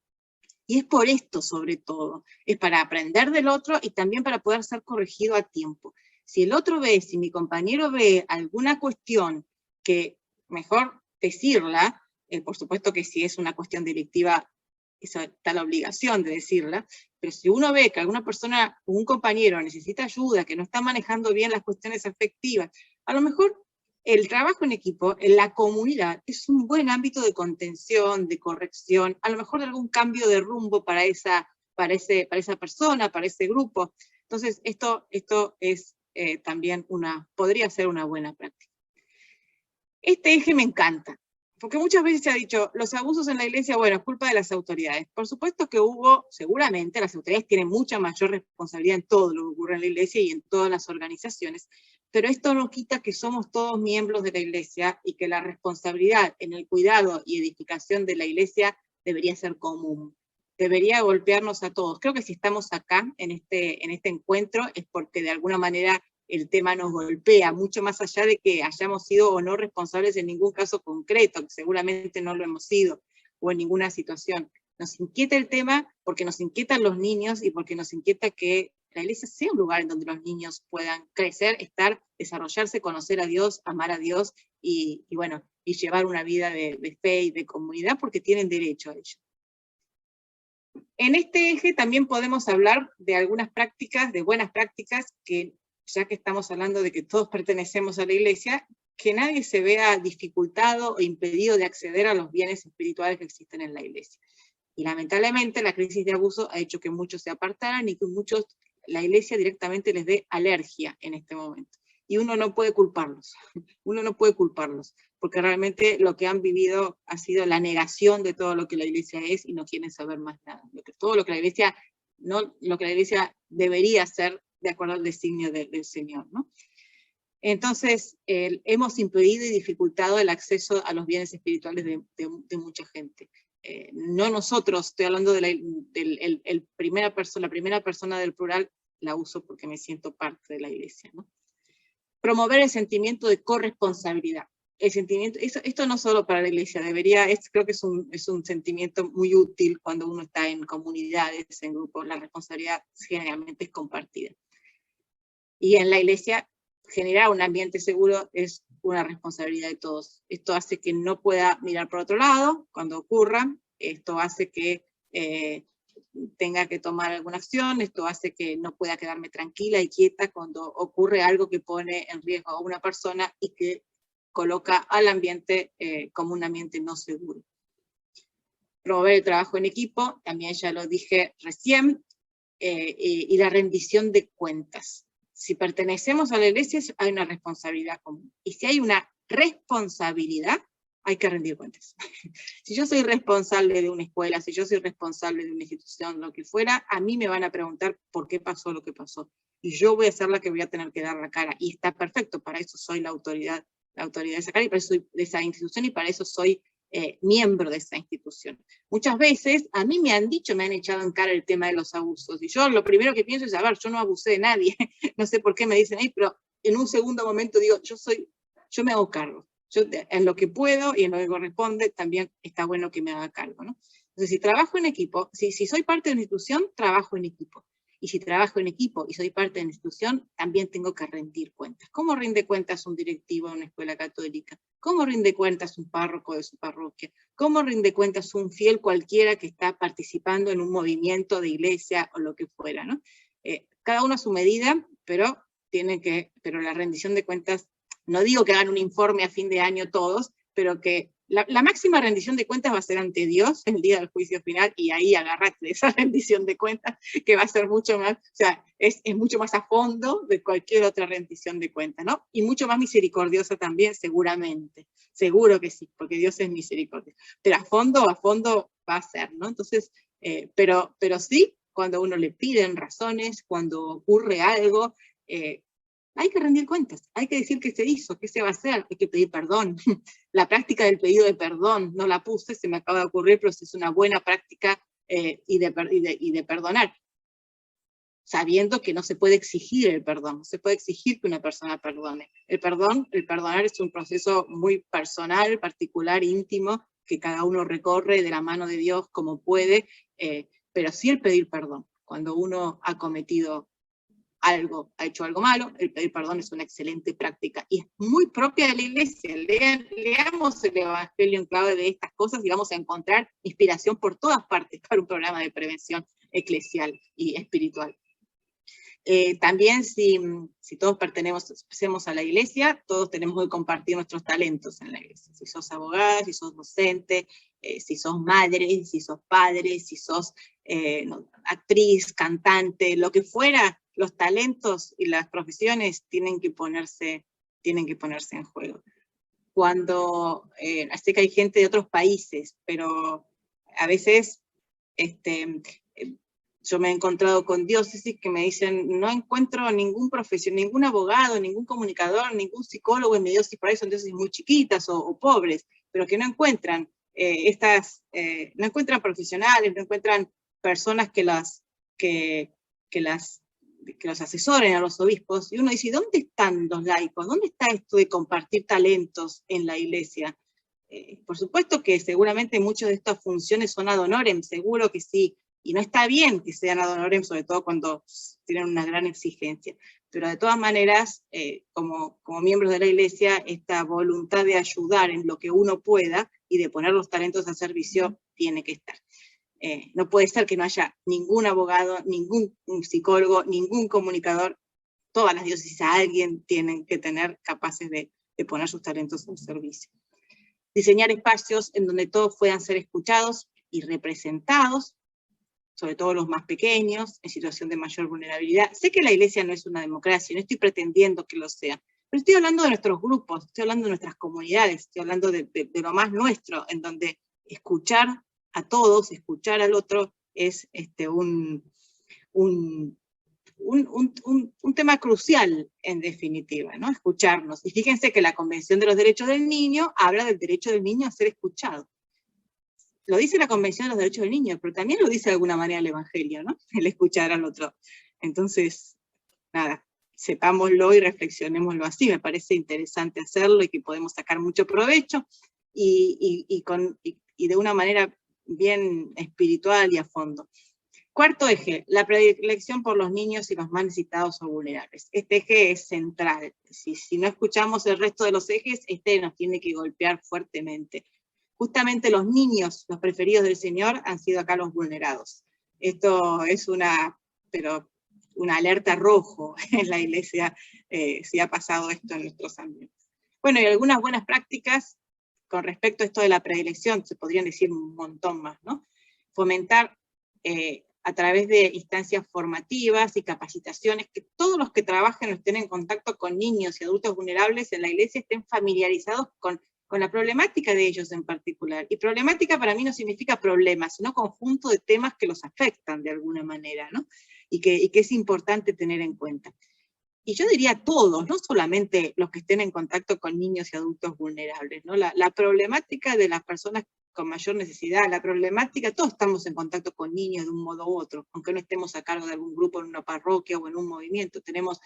Y es por esto sobre todo, es para aprender del otro y también para poder ser corregido a tiempo. Si el otro ve, si mi compañero ve alguna cuestión que mejor decirla, por supuesto que si es una cuestión delictiva, eso está la obligación de decirla, pero si uno ve que alguna persona, un compañero necesita ayuda, que no está manejando bien las cuestiones afectivas, a lo mejor el trabajo en equipo, en la comunidad, es un buen ámbito de contención, de corrección, a lo mejor de algún cambio de rumbo para esa persona, para ese grupo. Entonces, esto es también podría ser una buena práctica. Este eje me encanta, porque muchas veces se ha dicho, los abusos en la iglesia, bueno, es culpa de las autoridades. Por supuesto que seguramente las autoridades tienen mucha mayor responsabilidad en todo lo que ocurre en la iglesia y en todas las organizaciones, pero esto no quita que somos todos miembros de la iglesia y que la responsabilidad en el cuidado y edificación de la iglesia debería ser común. Debería golpearnos a todos. Creo que si estamos acá en este encuentro es porque de alguna manera el tema nos golpea, mucho más allá de que hayamos sido o no responsables en ningún caso concreto, que seguramente no lo hemos sido, o en ninguna situación. Nos inquieta el tema porque nos inquietan los niños y porque nos inquieta que la iglesia sea un lugar en donde los niños puedan crecer, estar, desarrollarse, conocer a Dios, amar a Dios y llevar una vida de fe y de comunidad porque tienen derecho a ello. En este eje también podemos hablar de algunas prácticas, de buenas prácticas, que ya que estamos hablando de que todos pertenecemos a la iglesia, que nadie se vea dificultado o impedido de acceder a los bienes espirituales que existen en la iglesia. Y lamentablemente la crisis de abuso ha hecho que muchos se apartaran y que muchos, la iglesia directamente les dé alergia en este momento. Y uno no puede culparlos, porque realmente lo que han vivido ha sido la negación de todo lo que la iglesia es y no quieren saber más nada. Todo lo que la iglesia, lo que la iglesia debería ser de acuerdo al designio del Señor, ¿no? Entonces, hemos impedido y dificultado el acceso a los bienes espirituales de mucha gente. No nosotros, estoy hablando de la primera persona del plural, la uso porque me siento parte de la iglesia, ¿no? Promover el sentimiento de corresponsabilidad. El sentimiento, esto no solo para la iglesia, creo que es un sentimiento muy útil cuando uno está en comunidades, en grupos, la responsabilidad generalmente es compartida. Y en la iglesia, generar un ambiente seguro es una responsabilidad de todos. Esto hace que no pueda mirar por otro lado cuando ocurra, esto hace que tenga que tomar alguna acción, esto hace que no pueda quedarme tranquila y quieta cuando ocurre algo que pone en riesgo a una persona y que coloca al ambiente como un ambiente no seguro. Promover el trabajo en equipo, también ya lo dije recién, y la rendición de cuentas. Si pertenecemos a la iglesia hay una responsabilidad común. Y si hay una responsabilidad, hay que rendir cuentas. Si yo soy responsable de una escuela, si yo soy responsable de una institución, lo que fuera, a mí me van a preguntar por qué pasó lo que pasó. Y yo voy a ser la que voy a tener que dar la cara. Y está perfecto, para eso soy la autoridad de esa cara, y para eso soy de esa institución, y para eso soy miembro de esa institución. Muchas veces a mí me han echado en cara el tema de los abusos, y yo lo primero que pienso es, a ver, yo no abusé de nadie, no sé por qué me dicen, pero en un segundo momento digo, yo me hago cargo, yo en lo que puedo y en lo que corresponde también está bueno que me haga cargo, ¿no? Entonces, si trabajo en equipo, si soy parte de una institución, trabajo en equipo. Y si trabajo en equipo y soy parte de la institución, también tengo que rendir cuentas. ¿Cómo rinde cuentas un directivo de una escuela católica? ¿Cómo rinde cuentas un párroco de su parroquia? ¿Cómo rinde cuentas un fiel cualquiera que está participando en un movimiento de iglesia o lo que fuera, ¿no? Cada uno a su medida, pero la rendición de cuentas, no digo que hagan un informe a fin de año todos, pero que la máxima rendición de cuentas va a ser ante Dios el día del juicio final, y ahí agárrate de esa rendición de cuentas, que va a ser mucho más, o sea, es mucho más a fondo de cualquier otra rendición de cuentas, ¿no? Y mucho más misericordiosa también, seguramente. Seguro que sí, porque Dios es misericordioso. Pero a fondo va a ser, ¿no? Entonces, pero sí, cuando a uno le piden razones, cuando ocurre algo, hay que rendir cuentas, hay que decir qué se hizo, qué se va a hacer, hay que pedir perdón. La práctica del pedido de perdón, no la puse, se me acaba de ocurrir, pero es una buena práctica y de perdonar. Sabiendo que no se puede exigir el perdón, no se puede exigir que una persona perdone. El perdonar es un proceso muy personal, particular, íntimo, que cada uno recorre de la mano de Dios como puede, pero sí el pedir perdón, cuando uno ha cometido ha hecho algo malo, el pedir perdón es una excelente práctica, y es muy propia de la Iglesia. Leamos el Evangelio en clave de estas cosas y vamos a encontrar inspiración por todas partes para un programa de prevención eclesial y espiritual. También si todos pertenecemos a la Iglesia, todos tenemos que compartir nuestros talentos en la Iglesia. Si sos abogada, si sos docente, si sos madre, si sos padre, si sos actriz, cantante, lo que fuera, los talentos y las profesiones tienen que ponerse en juego. Sé que hay gente de otros países, pero a veces yo me he encontrado con diócesis que me dicen, no encuentro ningún ningún abogado, ningún comunicador, ningún psicólogo en mi diócesis, por ahí son diócesis muy chiquitas o pobres, pero que no encuentran no encuentran profesionales, no encuentran personas que los asesoren a los obispos, y uno dice, ¿dónde están los laicos? ¿Dónde está esto de compartir talentos en la Iglesia? Por supuesto que seguramente muchas de estas funciones son ad honorem, seguro que sí, y no está bien que sean ad honorem, sobre todo cuando tienen una gran exigencia. Pero de todas maneras, como miembros de la Iglesia, esta voluntad de ayudar en lo que uno pueda y de poner los talentos a servicio tiene que estar. No puede ser que no haya ningún abogado, ningún psicólogo, ningún comunicador. Todas las diócesis a alguien tienen que tener capaces de poner sus talentos al servicio. Diseñar espacios en donde todos puedan ser escuchados y representados, sobre todo los más pequeños, en situación de mayor vulnerabilidad. Sé que la Iglesia no es una democracia, no estoy pretendiendo que lo sea, pero estoy hablando de nuestros grupos, estoy hablando de nuestras comunidades, estoy hablando de lo más nuestro, en donde escuchar a todos, escuchar al otro, es un tema crucial, en definitiva, ¿no? Escucharnos. Y fíjense que la Convención de los Derechos del Niño habla del derecho del niño a ser escuchado. Lo dice la Convención de los Derechos del Niño, pero también lo dice de alguna manera el Evangelio, ¿no? El escuchar al otro. Entonces, nada, sepámoslo y reflexionémoslo así. Me parece interesante hacerlo y que podemos sacar mucho provecho y de una manera bien espiritual y a fondo. Cuarto eje, la predilección por los niños y los más necesitados o vulnerables. Este eje es central. Si no escuchamos el resto de los ejes, este nos tiene que golpear fuertemente. Justamente los niños, los preferidos del Señor, han sido acá los vulnerados. Esto es una alerta rojo en la Iglesia, si ha pasado esto en nuestros ambientes. Bueno, y algunas buenas prácticas con respecto a esto de la predilección, se podrían decir un montón más, ¿no? Fomentar a través de instancias formativas y capacitaciones, que todos los que trabajen o estén en contacto con niños y adultos vulnerables en la Iglesia estén familiarizados con la problemática de ellos en particular. Y problemática para mí no significa problemas, sino conjunto de temas que los afectan de alguna manera, ¿no? Y que es importante tener en cuenta. Y yo diría todos, no solamente los que estén en contacto con niños y adultos vulnerables, ¿no? La problemática de las personas con mayor necesidad, la problemática, todos estamos en contacto con niños de un modo u otro, aunque no estemos a cargo de algún grupo en una parroquia o en un movimiento. Tenemos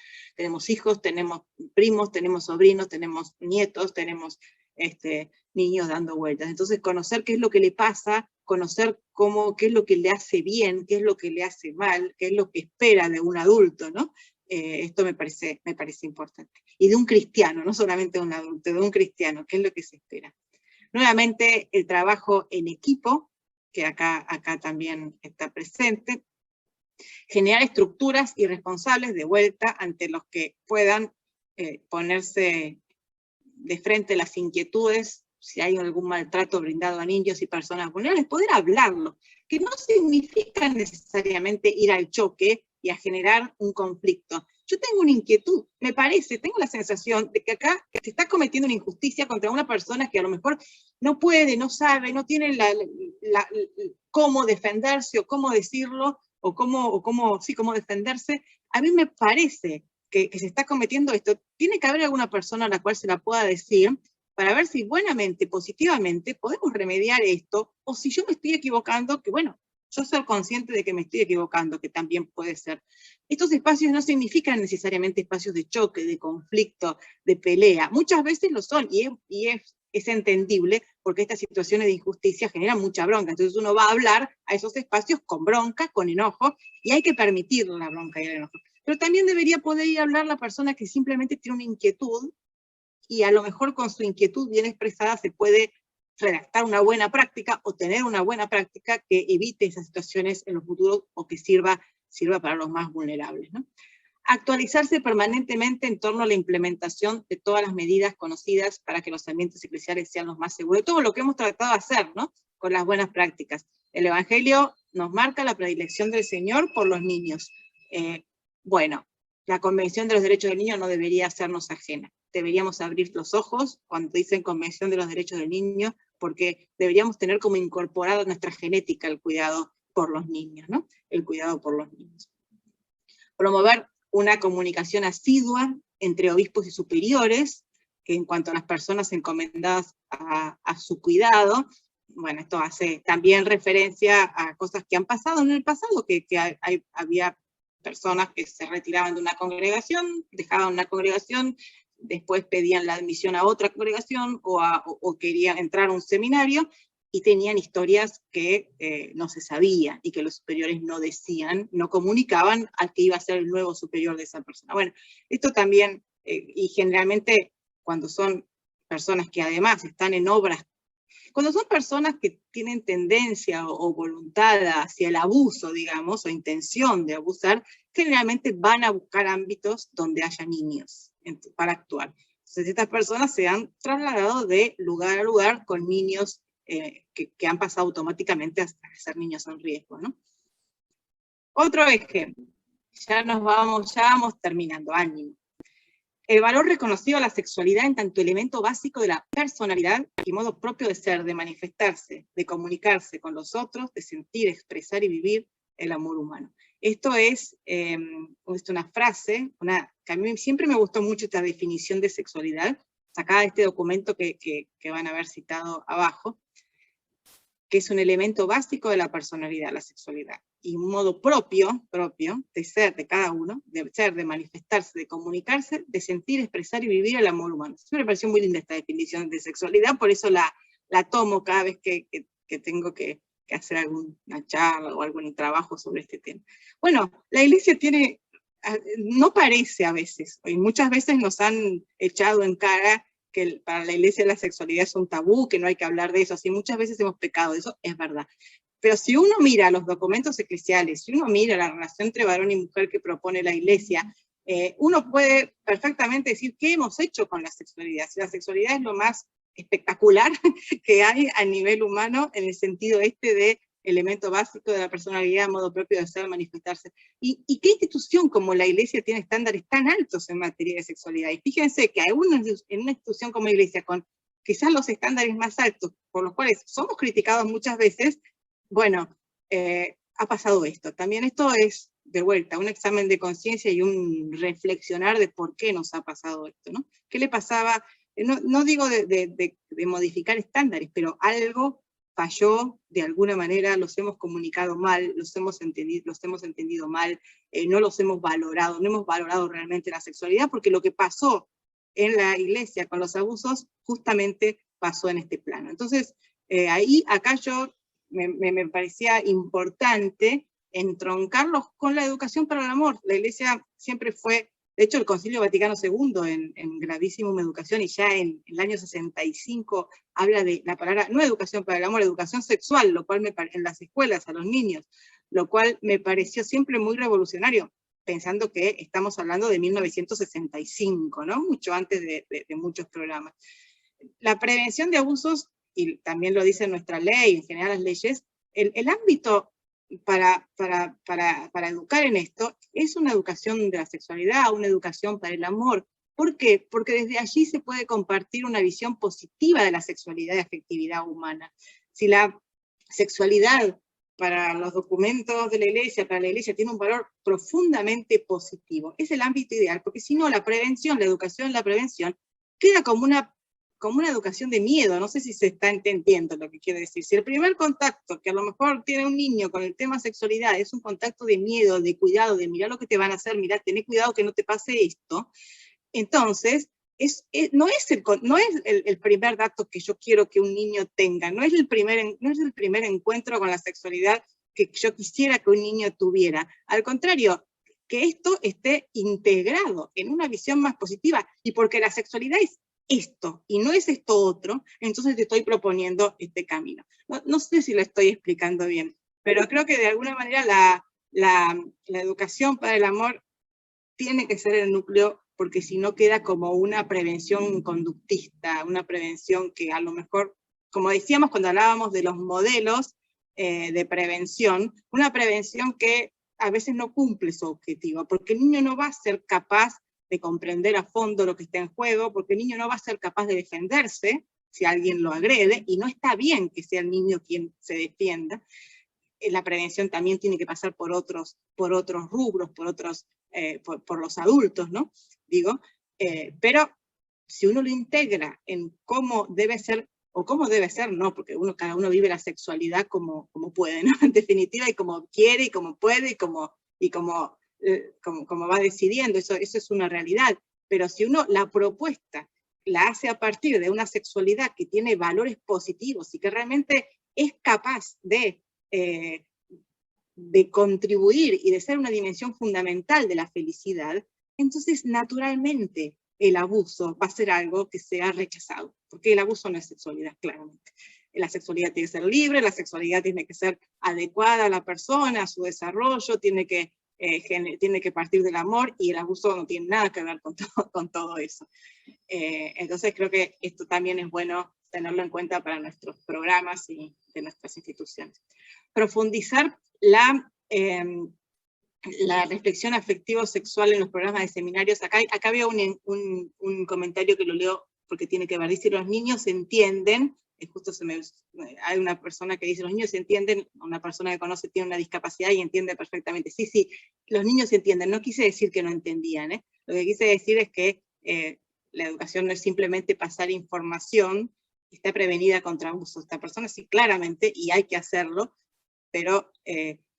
hijos, tenemos primos, tenemos sobrinos, tenemos nietos, tenemos niños dando vueltas. Entonces, conocer qué es lo que le pasa, conocer qué es lo que le hace bien, qué es lo que le hace mal, qué es lo que espera de un adulto, ¿no? Esto me parece importante. Y de un cristiano, no solamente de un adulto, de un cristiano, qué es lo que se espera. Nuevamente, el trabajo en equipo, que acá también está presente. Generar estructuras y responsables de vuelta ante los que puedan ponerse de frente las inquietudes, si hay algún maltrato brindado a niños y personas vulnerables, poder hablarlo, que no significa necesariamente ir al choque y a generar un conflicto. Yo tengo una inquietud, me parece, tengo la sensación de que acá se está cometiendo una injusticia contra una persona que a lo mejor no puede, no sabe, no tiene cómo defenderse o cómo decirlo, o cómo defenderse. A mí me parece que se está cometiendo esto. Tiene que haber alguna persona a la cual se la pueda decir, para ver si buenamente, positivamente, podemos remediar esto, o si yo me estoy equivocando, que bueno, yo ser consciente de que me estoy equivocando, que también puede ser. Estos espacios no significan necesariamente espacios de choque, de conflicto, de pelea. Muchas veces lo son, y es es entendible, porque estas situaciones de injusticia generan mucha bronca. Entonces uno va a hablar a esos espacios con bronca, con enojo, y hay que permitir la bronca y el enojo. Pero también debería poder ir a hablar la persona que simplemente tiene una inquietud, y a lo mejor con su inquietud bien expresada se puede redactar una buena práctica o tener una buena práctica que evite esas situaciones en los futuros o que sirva para los más vulnerables, ¿no? Actualizarse permanentemente en torno a la implementación de todas las medidas conocidas para que los ambientes eclesiales sean los más seguros. Todo lo que hemos tratado de hacer, ¿no? Con las buenas prácticas. El Evangelio nos marca la predilección del Señor por los niños. Bueno, la Convención de los Derechos del Niño no debería hacernos ajena. Deberíamos abrir los ojos cuando dicen Convención de los Derechos del Niño, porque deberíamos tener como incorporado en nuestra genética el cuidado por los niños, ¿no? El cuidado por los niños. Promover una comunicación asidua entre obispos y superiores, que en cuanto a las personas encomendadas a su cuidado, bueno, esto hace también referencia a cosas que han pasado en el pasado, que había personas que se retiraban de una congregación, dejaban una congregación, después pedían la admisión a otra congregación o querían entrar a un seminario, y tenían historias que no se sabía y que los superiores no decían, no comunicaban al que iba a ser el nuevo superior de esa persona. Bueno, esto también, y generalmente cuando son personas que además están en obras, cuando son personas que tienen tendencia o voluntad hacia el abuso, digamos, o intención de abusar, generalmente van a buscar ámbitos donde haya niños para actuar. Entonces estas personas se han trasladado de lugar a lugar con niños que han pasado automáticamente a ser niños en riesgo, ¿no? Otro ejemplo, ya vamos terminando, ánimo. El valor reconocido a la sexualidad en tanto elemento básico de la personalidad y modo propio de ser, de manifestarse, de comunicarse con los otros, de sentir, expresar y vivir el amor humano. Esto es una frase, que a mí siempre me gustó mucho esta definición de sexualidad, sacada de este documento que van a ver citado abajo, que es un elemento básico de la personalidad, la sexualidad, y un modo propio de ser de cada uno, de ser, de manifestarse, de comunicarse, de sentir, expresar y vivir el amor humano. Siempre me pareció muy linda esta definición de sexualidad, por eso la tomo cada vez que tengo que hacer alguna charla o algún trabajo sobre este tema. Bueno, la Iglesia tiene, no parece a veces, y muchas veces nos han echado en cara que para la Iglesia la sexualidad es un tabú, que no hay que hablar de eso, así muchas veces hemos pecado de eso, es verdad. Pero si uno mira los documentos eclesiales, si uno mira la relación entre varón y mujer que propone la Iglesia, uno puede perfectamente decir qué hemos hecho con la sexualidad. Si la sexualidad es lo más espectacular que hay a nivel humano, en el sentido de elemento básico de la personalidad, modo propio de ser, manifestarse. ¿Y qué institución como la Iglesia tiene estándares tan altos en materia de sexualidad? Y fíjense que en una institución como la Iglesia, con quizás los estándares más altos, por los cuales somos criticados muchas veces, bueno, ha pasado esto. También esto es, de vuelta, un examen de conciencia y un reflexionar de por qué nos ha pasado esto, ¿no? ¿Qué le pasaba? No digo de modificar estándares, pero algo falló de alguna manera, los hemos comunicado mal, los hemos entendido mal, no los hemos valorado, no hemos valorado realmente la sexualidad, porque lo que pasó en la Iglesia con los abusos justamente pasó en este plano. Entonces, acá yo me parecía importante entroncarlos con la educación para el amor. La Iglesia siempre fue, de hecho el Concilio Vaticano II en Gravísima Educación, y ya en el año 65 habla de la palabra, no educación para el amor, educación sexual, lo cual en las escuelas a los niños, lo cual me pareció siempre muy revolucionario, pensando que estamos hablando de 1965, ¿no? Mucho antes de muchos programas. La prevención de abusos, y también lo dice nuestra ley, en general las leyes, el ámbito para educar en esto es una educación de la sexualidad, una educación para el amor. ¿Por qué? Porque desde allí se puede compartir una visión positiva de la sexualidad y afectividad humana. Si la sexualidad para los documentos de la Iglesia, para la Iglesia, tiene un valor profundamente positivo, es el ámbito ideal, porque si no, la prevención, la educación, la prevención, queda como una educación de miedo. No sé si se está entendiendo lo que quiero decir. Si el primer contacto que a lo mejor tiene un niño con el tema sexualidad es un contacto de miedo, de cuidado, de mirar lo que te van a hacer, mirá, tené cuidado que no te pase esto, entonces no es el primer dato que yo quiero que un niño tenga, no es el primer encuentro con la sexualidad que yo quisiera que un niño tuviera. Al contrario, que esto esté integrado en una visión más positiva, y porque la sexualidad es esto, y no es esto otro, entonces te estoy proponiendo este camino. No sé si lo estoy explicando bien, pero creo que de alguna manera la educación para el amor tiene que ser el núcleo, porque si no queda como una prevención conductista, una prevención que a lo mejor, como decíamos cuando hablábamos de los modelos de prevención, una prevención que a veces no cumple su objetivo, porque el niño no va a ser capaz de comprender a fondo lo que está en juego, porque el niño no va a ser capaz de defenderse si alguien lo agrede, y no está bien que sea el niño quien se defienda. La prevención también tiene que pasar por otros rubros, por los adultos, ¿no? Digo, pero si uno lo integra en cómo debe ser, o cómo debe ser, no, porque cada uno vive la sexualidad como puede, ¿no? En definitiva, y como quiere, y como puede, y como va decidiendo, eso es una realidad. Pero si uno la propuesta la hace a partir de una sexualidad que tiene valores positivos y que realmente es capaz de contribuir y de ser una dimensión fundamental de la felicidad, entonces naturalmente el abuso va a ser algo que sea rechazado, porque el abuso no es sexualidad, claramente. La sexualidad tiene que ser libre, la sexualidad tiene que ser adecuada a la persona, a su desarrollo, tiene que partir del amor, y el abuso no tiene nada que ver con todo eso. Entonces creo que esto también es bueno tenerlo en cuenta para nuestros programas y de nuestras instituciones. Profundizar la reflexión afectivo-sexual en los programas de seminarios. Acá había un comentario que lo leo porque tiene que ver. Dice, los niños entienden, justo hay una persona que dice, los niños entienden, una persona que conoce tiene una discapacidad y entiende perfectamente. Sí, los niños entienden. No quise decir que no entendían, ¿eh? Lo que quise decir es que la educación no es simplemente pasar información, está prevenida contra abuso. Esta persona sí, claramente, y hay que hacerlo, pero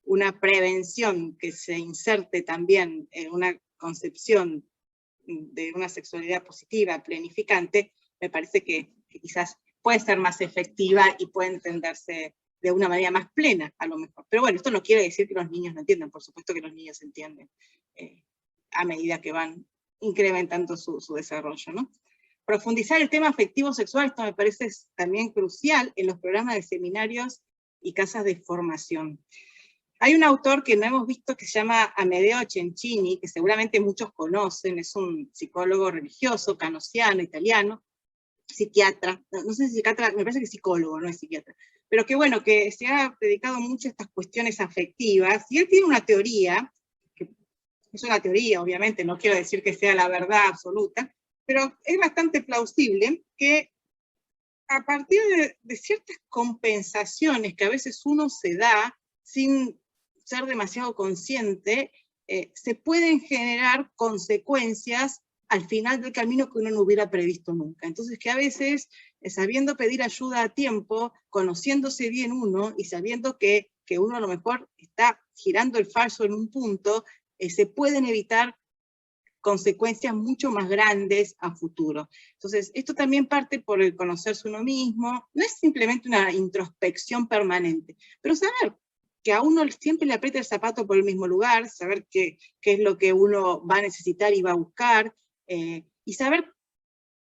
una prevención que se inserte también en una concepción de una sexualidad positiva, planificante, me parece que quizás puede ser más efectiva y puede entenderse de una manera más plena, a lo mejor. Pero bueno, esto no quiere decir que los niños no entiendan, por supuesto que los niños entienden a medida que van incrementando su desarrollo, ¿no? Profundizar el tema afectivo-sexual, esto me parece también crucial en los programas de seminarios y casas de formación. Hay un autor que no hemos visto que se llama Amedeo Cencini, que seguramente muchos conocen, es un psicólogo religioso, canosiano, italiano, psiquiatra, no sé si psiquiatra, me parece que psicólogo, no es psiquiatra, pero que bueno, que se ha dedicado mucho a estas cuestiones afectivas, y él tiene una teoría, que es una teoría, obviamente, no quiero decir que sea la verdad absoluta, pero es bastante plausible que a partir de ciertas compensaciones que a veces uno se da sin ser demasiado consciente, se pueden generar consecuencias al final del camino que uno no hubiera previsto nunca. Entonces que a veces, sabiendo pedir ayuda a tiempo, conociéndose bien uno y sabiendo que uno a lo mejor está girando el falso en un punto, se pueden evitar consecuencias mucho más grandes a futuro. Entonces, esto también parte por el conocerse uno mismo, no es simplemente una introspección permanente, pero saber que a uno siempre le aprieta el zapato por el mismo lugar, saber qué es lo que uno va a necesitar y va a buscar, y saber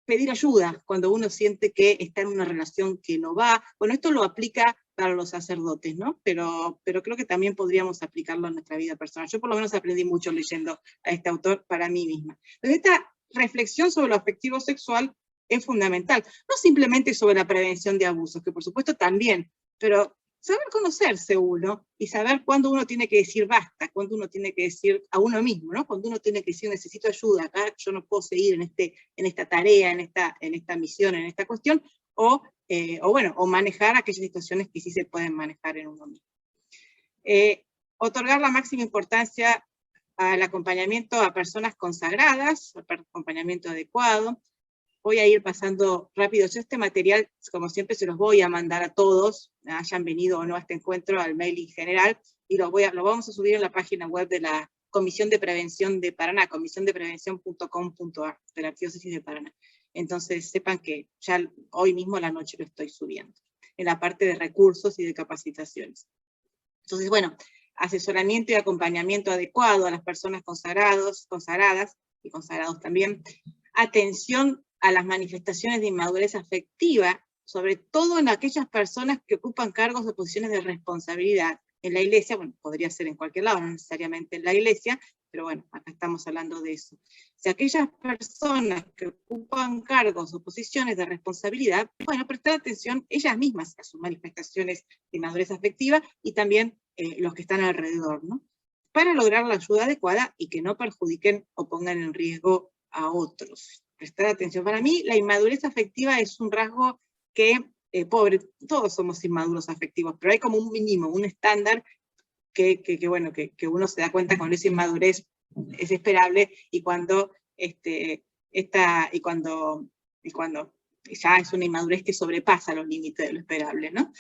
pedir ayuda cuando uno siente que está en una relación que no va. Bueno, esto lo aplica para los sacerdotes, ¿no? Pero creo que también podríamos aplicarlo en nuestra vida personal. Yo por lo menos aprendí mucho leyendo a este autor para mí misma. Entonces, esta reflexión sobre lo afectivo sexual es fundamental. No simplemente sobre la prevención de abusos, que por supuesto también, pero saber conocerse uno y saber cuándo uno tiene que decir basta, cuándo uno tiene que decir a uno mismo, ¿no? Cuando uno tiene que decir necesito ayuda, acá yo no puedo seguir en esta tarea, en esta misión, en esta cuestión, o manejar aquellas situaciones que sí se pueden manejar en uno mismo. Otorgar la máxima importancia al acompañamiento a personas consagradas, al acompañamiento adecuado. Voy a ir pasando rápido. Yo este material, como siempre, se los voy a mandar a todos, hayan venido o no a este encuentro, al mail en general, y lo vamos a subir en la página web de la Comisión de Prevención de Paraná, comisiondeprevención.com.ar, de la Arquidiócesis de Paraná. Entonces sepan que ya hoy mismo a la noche lo estoy subiendo, en la parte de recursos y de capacitaciones. Entonces, bueno, asesoramiento y acompañamiento adecuado a las personas consagradas y consagrados también, atención a las manifestaciones de inmadurez afectiva, sobre todo en aquellas personas que ocupan cargos o posiciones de responsabilidad en la iglesia, bueno, podría ser en cualquier lado, no necesariamente en la iglesia, pero bueno, acá estamos hablando de eso. Si aquellas personas que ocupan cargos o posiciones de responsabilidad, bueno, prestar atención ellas mismas a sus manifestaciones de inmadurez afectiva y también los que están alrededor, ¿no? Para lograr la ayuda adecuada y que no perjudiquen o pongan en riesgo a otros. Prestar atención. Para mí, la inmadurez afectiva es un rasgo que, pobre, todos somos inmaduros afectivos, pero hay como un mínimo, un estándar que uno se da cuenta cuando esa inmadurez es esperable y cuando ya es una inmadurez que sobrepasa los límites de lo esperable, ¿no?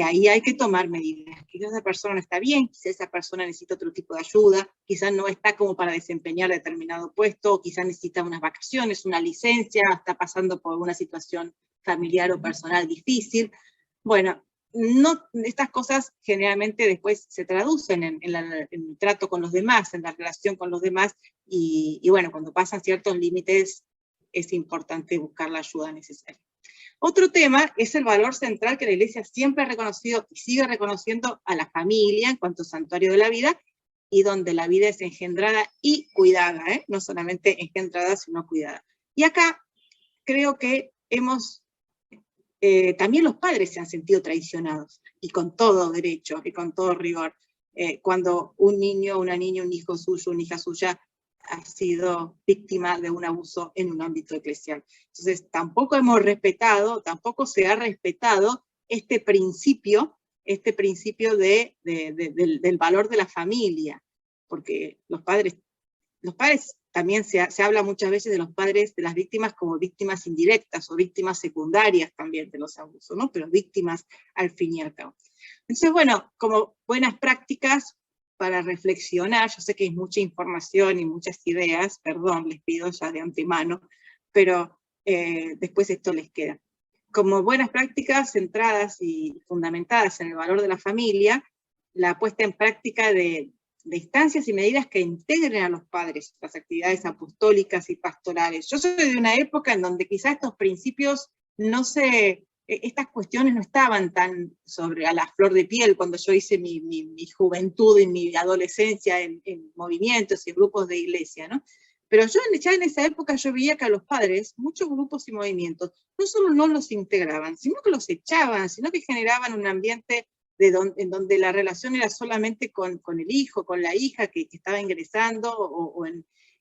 Ahí hay que tomar medidas. Quizás esa persona no está bien, quizás esa persona necesita otro tipo de ayuda, quizás no está como para desempeñar determinado puesto, o quizás necesita unas vacaciones, una licencia, está pasando por una situación familiar o personal difícil. Bueno, no, estas cosas generalmente después se traducen en el trato con los demás, en la relación con los demás, y bueno, cuando pasan ciertos límites es importante buscar la ayuda necesaria. Otro tema es el valor central que la Iglesia siempre ha reconocido y sigue reconociendo a la familia en cuanto santuario de la vida, y donde la vida es engendrada y cuidada, no solamente engendrada, sino cuidada. Y acá creo que también los padres se han sentido traicionados, y con todo derecho, y con todo rigor, cuando un niño, una niña, un hijo suyo, una hija suya, ha sido víctima de un abuso en un ámbito eclesial. Entonces, tampoco se ha respetado este principio del valor de la familia, porque los padres también se habla muchas veces de los padres de las víctimas como víctimas indirectas o víctimas secundarias también de los abusos, ¿no? Pero víctimas al fin y al cabo. Entonces, bueno, como buenas prácticas para reflexionar, yo sé que hay mucha información y muchas ideas, perdón, les pido ya de antemano, pero después esto les queda. Como buenas prácticas centradas y fundamentadas en el valor de la familia, la puesta en práctica de instancias y medidas que integren a los padres las actividades apostólicas y pastorales. Yo soy de una época en donde quizás estos principios estas cuestiones no estaban tan a la flor de piel cuando yo hice mi juventud y mi adolescencia en movimientos y grupos de iglesia, ¿no? Pero ya en esa época yo veía que a los padres, muchos grupos y movimientos, no solo no los integraban, sino que los echaban, sino que generaban un ambiente en donde la relación era solamente con el hijo, con la hija que estaba ingresando,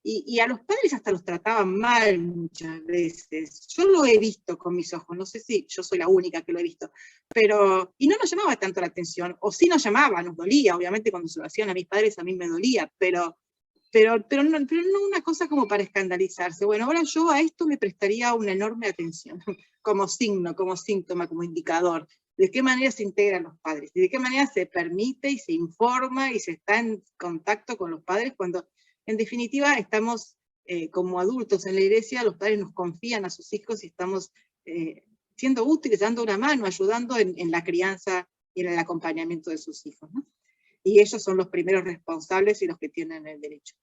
y a los padres hasta los trataban mal muchas veces. Yo lo he visto con mis ojos, no sé si yo soy la única que lo he visto, y no nos llamaba tanto la atención, o sí nos llamaba, nos dolía, obviamente cuando se lo hacían a mis padres a mí me dolía, pero no una cosa como para escandalizarse. Bueno, ahora yo a esto me prestaría una enorme atención, como signo, como síntoma, como indicador. ¿De qué manera se integran los padres? ¿De qué manera se permite y se informa y se está en contacto con los padres cuando, en definitiva, estamos como adultos en la iglesia, los padres nos confían a sus hijos y estamos siendo útiles, dando una mano, ayudando en la crianza y en el acompañamiento de sus hijos, ¿no? Y ellos son los primeros responsables y los que tienen el derecho.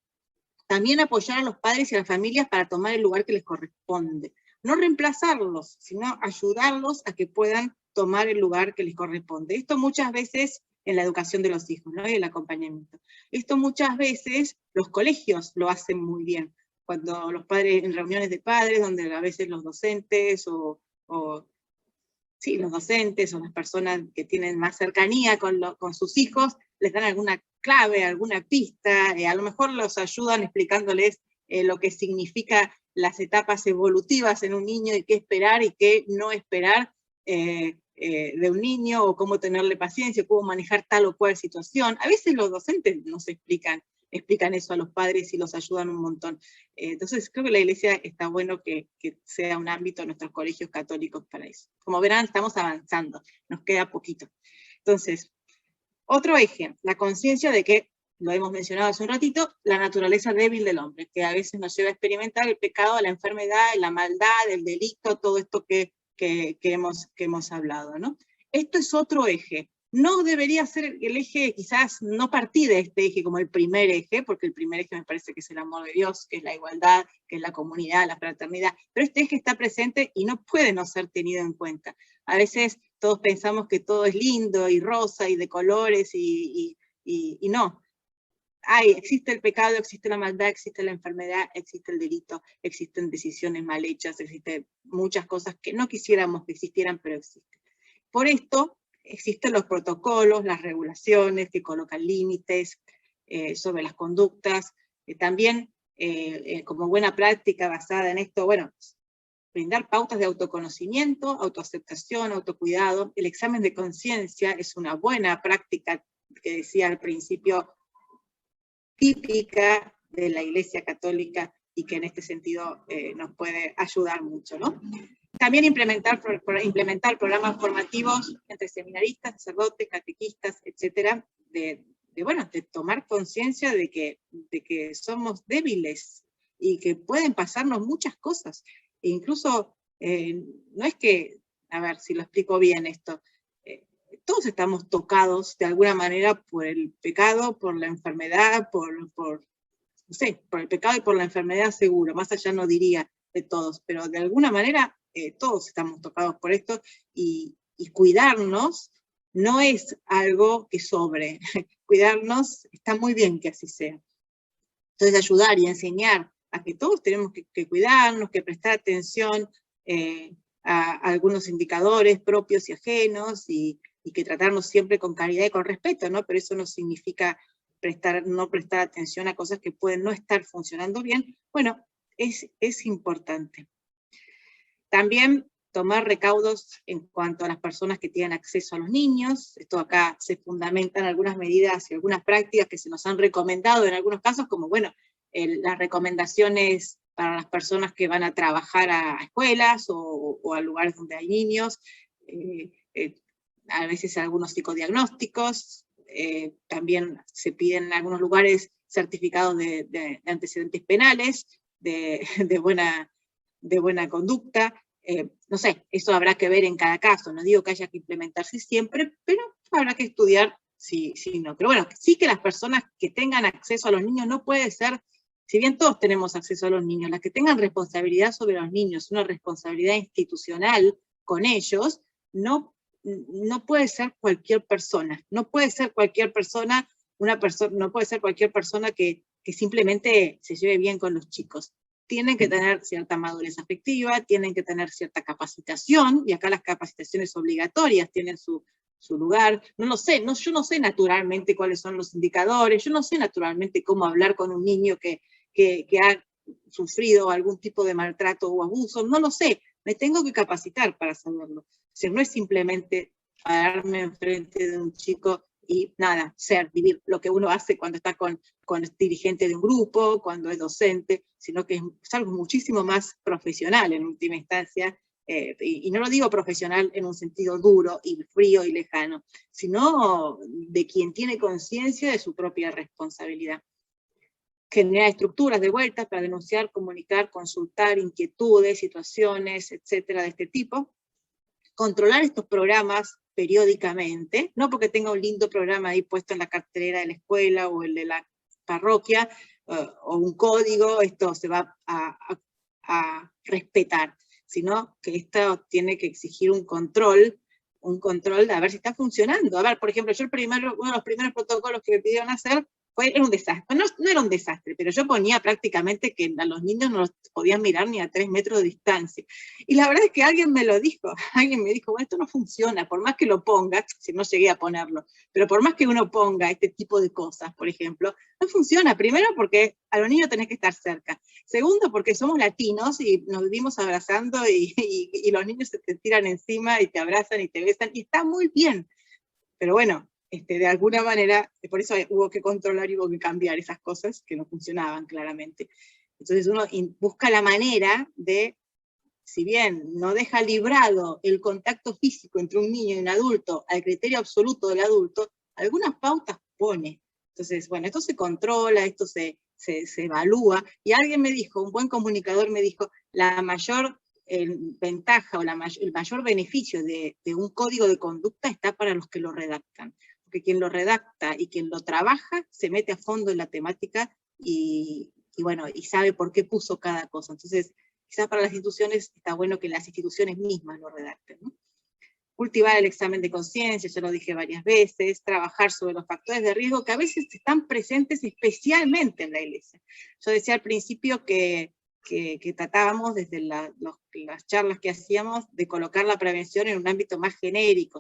También apoyar a los padres y a las familias para tomar el lugar que les corresponde. No reemplazarlos, sino ayudarlos a que puedan tomar el lugar que les corresponde. Esto muchas veces en la educación de los hijos, ¿no? Y el acompañamiento. Esto muchas veces los colegios lo hacen muy bien. Cuando los padres, en reuniones de padres, donde a veces los docentes los docentes o las personas que tienen más cercanía con sus hijos, les dan alguna clave, alguna pista, a lo mejor los ayudan explicándoles lo que significa las etapas evolutivas en un niño y qué esperar y qué no esperar de un niño, o cómo tenerle paciencia, cómo manejar tal o cual situación. A veces los docentes nos explican eso a los padres y los ayudan un montón. Entonces creo que la iglesia está bueno que sea un ámbito de nuestros colegios católicos para eso. Como verán, estamos avanzando, nos queda poquito. Entonces, otro eje, la conciencia de que lo hemos mencionado hace un ratito, la naturaleza débil del hombre, que a veces nos lleva a experimentar el pecado, la enfermedad, la maldad, el delito, todo esto que hemos hablado, ¿no? Esto es otro eje. No debería ser el eje, quizás no partir de este eje como el primer eje, porque el primer eje me parece que es el amor de Dios, que es la igualdad, que es la comunidad, la fraternidad, pero este eje está presente y no puede no ser tenido en cuenta. A veces todos pensamos que todo es lindo y rosa y de colores y no. Existe el pecado, existe la maldad, existe la enfermedad, existe el delito, existen decisiones mal hechas, existen muchas cosas que no quisiéramos que existieran, pero existen. Por esto existen los protocolos, las regulaciones que colocan límites sobre las conductas. También, como buena práctica basada en esto, bueno, brindar pautas de autoconocimiento, autoaceptación, autocuidado. El examen de conciencia es una buena práctica que decía al principio, típica de la Iglesia Católica y que en este sentido nos puede ayudar mucho, ¿no? También implementar programas formativos entre seminaristas, sacerdotes, catequistas, etcétera, de tomar conciencia de que somos débiles y que pueden pasarnos muchas cosas. E incluso, no es que, a ver si lo explico bien esto, todos estamos tocados de alguna manera por el pecado, por la enfermedad, no sé, por el pecado y por la enfermedad seguro, más allá no diría de todos, pero de alguna manera todos estamos tocados por esto y cuidarnos no es algo que sobre, cuidarnos está muy bien que así sea. Entonces ayudar y enseñar a que todos tenemos que cuidarnos, que prestar atención a algunos indicadores propios y ajenos y que tratarnos siempre con caridad y con respeto, ¿no? Pero eso no significa no prestar atención a cosas que pueden no estar funcionando bien. Bueno, es importante. También tomar recaudos en cuanto a las personas que tienen acceso a los niños. Esto acá se fundamentan algunas medidas y algunas prácticas que se nos han recomendado en algunos casos, como bueno, las recomendaciones para las personas que van a trabajar a escuelas o a lugares donde hay niños, a veces algunos psicodiagnósticos, también se piden en algunos lugares certificados de antecedentes penales, de buena conducta. No sé, eso habrá que ver en cada caso, no digo que haya que implementarse siempre, pero habrá que estudiar si no. Pero bueno, sí que las personas que tengan acceso a los niños no puede ser, si bien todos tenemos acceso a los niños, las que tengan responsabilidad sobre los niños, una responsabilidad institucional con ellos, no puede ser cualquier persona, no puede ser cualquier persona, no puede ser cualquier persona que simplemente se lleve bien con los chicos. Tienen que tener cierta madurez afectiva, tienen que tener cierta capacitación, y acá las capacitaciones obligatorias tienen su lugar. No lo sé, yo no sé naturalmente cuáles son los indicadores, yo no sé naturalmente cómo hablar con un niño que ha sufrido algún tipo de maltrato o abuso, no lo sé, me tengo que capacitar para saberlo. O sea, no es simplemente pararme enfrente de un chico y nada, vivir lo que uno hace cuando está con el dirigente de un grupo, cuando es docente, sino que es algo muchísimo más profesional en última instancia, y no lo digo profesional en un sentido duro y frío y lejano, sino de quien tiene conciencia de su propia responsabilidad. Generar estructuras de vuelta para denunciar, comunicar, consultar inquietudes, situaciones, etcétera, de este tipo. Controlar estos programas periódicamente, no porque tenga un lindo programa ahí puesto en la cartelera de la escuela o el de la parroquia, o un código, esto se va a respetar, sino que esto tiene que exigir un control de a ver si está funcionando. A ver, por ejemplo, uno de los primeros protocolos que me pidieron hacer era un desastre. No era un desastre, pero yo ponía prácticamente que a los niños no los podían mirar ni a 3 metros de distancia. Y la verdad es que alguien me lo dijo, alguien me dijo, bueno, esto no funciona, por más que lo ponga, si no llegué a ponerlo, pero por más que uno ponga este tipo de cosas, por ejemplo, no funciona. Primero porque a los niños tenés que estar cerca. Segundo porque somos latinos y nos vivimos abrazando y los niños se te tiran encima y te abrazan y te besan, y está muy bien. Pero bueno, de alguna manera, por eso hubo que controlar y hubo que cambiar esas cosas que no funcionaban claramente. Entonces uno busca la manera de, si bien no deja librado el contacto físico entre un niño y un adulto al criterio absoluto del adulto, algunas pautas pone. Entonces, bueno, esto se controla, esto se evalúa, y alguien me dijo, un buen comunicador me dijo, la mayor ventaja o el mayor beneficio de un código de conducta está para los que lo redactan, porque quien lo redacta y quien lo trabaja se mete a fondo en la temática y bueno, y sabe por qué puso cada cosa. Entonces, quizás para las instituciones está bueno que las instituciones mismas lo redacten, ¿no? Cultivar el examen de conciencia, ya lo dije varias veces, trabajar sobre los factores de riesgo que a veces están presentes especialmente en la iglesia. Yo decía al principio que tratábamos desde las charlas que hacíamos de colocar la prevención en un ámbito más genérico,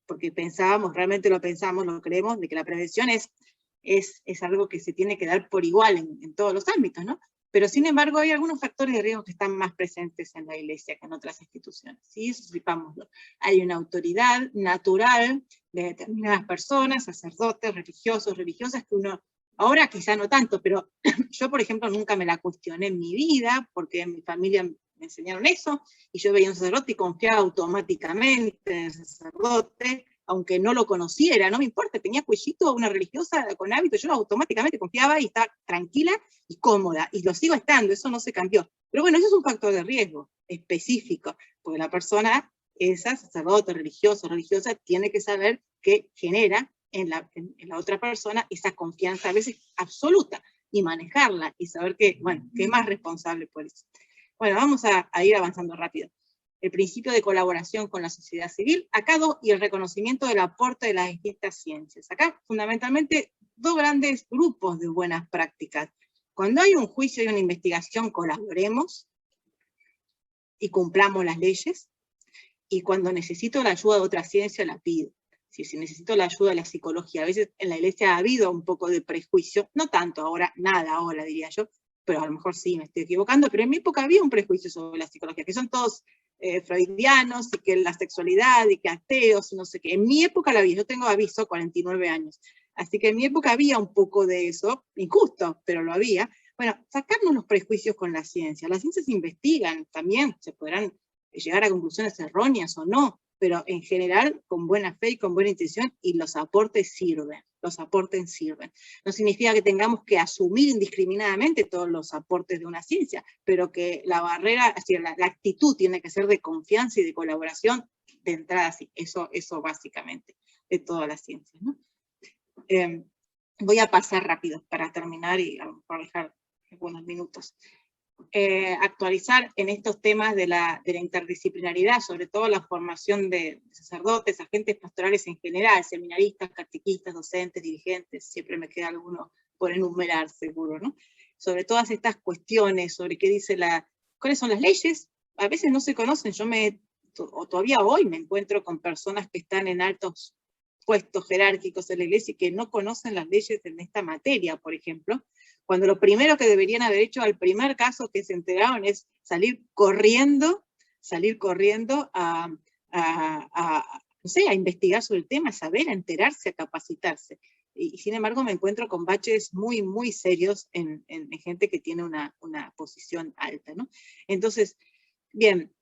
porque pensábamos, realmente lo pensamos, lo creemos, de que la prevención es algo que se tiene que dar por igual en todos los ámbitos, ¿no? Pero sin embargo hay algunos factores de riesgo que están más presentes en la iglesia que en otras instituciones, ¿sí? Eso sepámoslo. Hay una autoridad natural de determinadas personas, sacerdotes, religiosos, religiosas, que uno, ahora quizá no tanto, pero yo por ejemplo nunca me la cuestioné en mi vida, porque en mi familia me enseñaron eso, y yo veía un sacerdote y confiaba automáticamente en el sacerdote, aunque no lo conociera, no me importa, tenía cuellito, una religiosa con hábito, yo automáticamente confiaba y estaba tranquila y cómoda, y lo sigo estando, eso no se cambió. Pero bueno, eso es un factor de riesgo específico, porque la persona, esa sacerdote, religioso, religiosa, tiene que saber que genera en la otra persona esa confianza a veces absoluta, y manejarla, y saber que, bueno, que es más responsable por eso. Bueno, vamos a ir avanzando rápido. El principio de colaboración con la sociedad civil, acá y el reconocimiento del aporte de las distintas ciencias. Acá, fundamentalmente, dos grandes grupos de buenas prácticas. Cuando hay un juicio y una investigación, colaboremos y cumplamos las leyes, y cuando necesito la ayuda de otra ciencia, la pido. Si necesito la ayuda de la psicología, a veces en la iglesia ha habido un poco de prejuicio, no tanto ahora, nada ahora diría yo, pero a lo mejor sí me estoy equivocando, pero en mi época había un prejuicio sobre la psicología, que son todos freudianos, y que la sexualidad, y que ateos, no sé qué. En mi época la había, yo tengo aviso, 49 años, así que en mi época había un poco de eso, injusto, pero lo había. Bueno, sacarnos los prejuicios con la ciencia. Las ciencias se investigan también, se podrán llegar a conclusiones erróneas o no, pero en general con buena fe y con buena intención, y los aportes sirven, los aportes sirven. No significa que tengamos que asumir indiscriminadamente todos los aportes de una ciencia, pero que la barrera, así, la actitud tiene que ser de confianza y de colaboración de entrada, sí, eso básicamente, de todas las ciencias, ¿no? Voy a pasar rápido para terminar y a lo mejor dejar algunos minutos. Actualizar en estos temas de la interdisciplinaridad, sobre todo la formación de sacerdotes, agentes pastorales en general, seminaristas, catequistas, docentes, dirigentes, siempre me queda alguno por enumerar seguro, ¿no? Sobre todas estas cuestiones, sobre qué dice cuáles son las leyes, a veces no se conocen. Todavía hoy me encuentro con personas que están en altos puestos jerárquicos en la iglesia y que no conocen las leyes en esta materia, por ejemplo, cuando lo primero que deberían haber hecho al primer caso que se enteraron es salir corriendo no sé, a investigar sobre el tema, a saber, a enterarse, a capacitarse. Y sin embargo me encuentro con baches muy, muy serios en gente que tiene una posición alta, ¿no? Entonces, bien,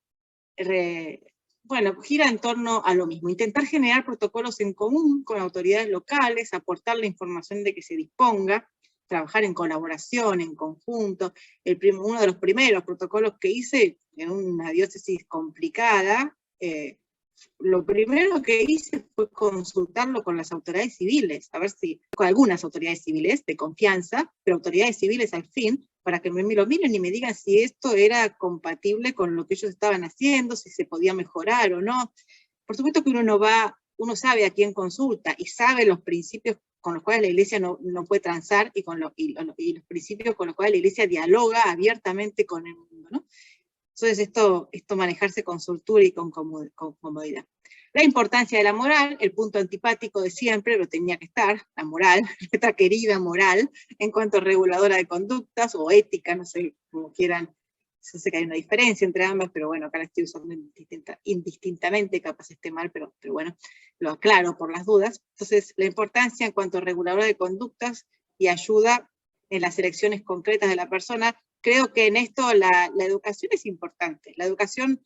bueno, gira en torno a lo mismo, intentar generar protocolos en común con autoridades locales, aportar la información de que se disponga, trabajar en colaboración, en conjunto. Uno de los primeros protocolos que hice en una diócesis complicada, lo primero que hice fue consultarlo con las autoridades civiles, a ver si, con algunas autoridades civiles de confianza, pero autoridades civiles al fin, para que me lo miren y me digan si esto era compatible con lo que ellos estaban haciendo, si se podía mejorar o no. Por supuesto que uno sabe a quién consulta y sabe los principios con los cuales la iglesia no puede transar, y los principios con los cuales la iglesia dialoga abiertamente con el mundo, ¿no? Entonces esto manejarse con soltura y con comodidad. La importancia de la moral, el punto antipático de siempre, pero tenía que estar, la moral, nuestra querida moral, en cuanto a reguladora de conductas, o ética, no sé, como quieran. Yo sé que hay una diferencia entre ambas, pero bueno, acá la estoy usando indistintamente, capaz esté mal, pero bueno, lo aclaro por las dudas. Entonces, la importancia en cuanto a reguladora de conductas y ayuda en las elecciones concretas de la persona. Creo que en esto la educación es importante. La educación,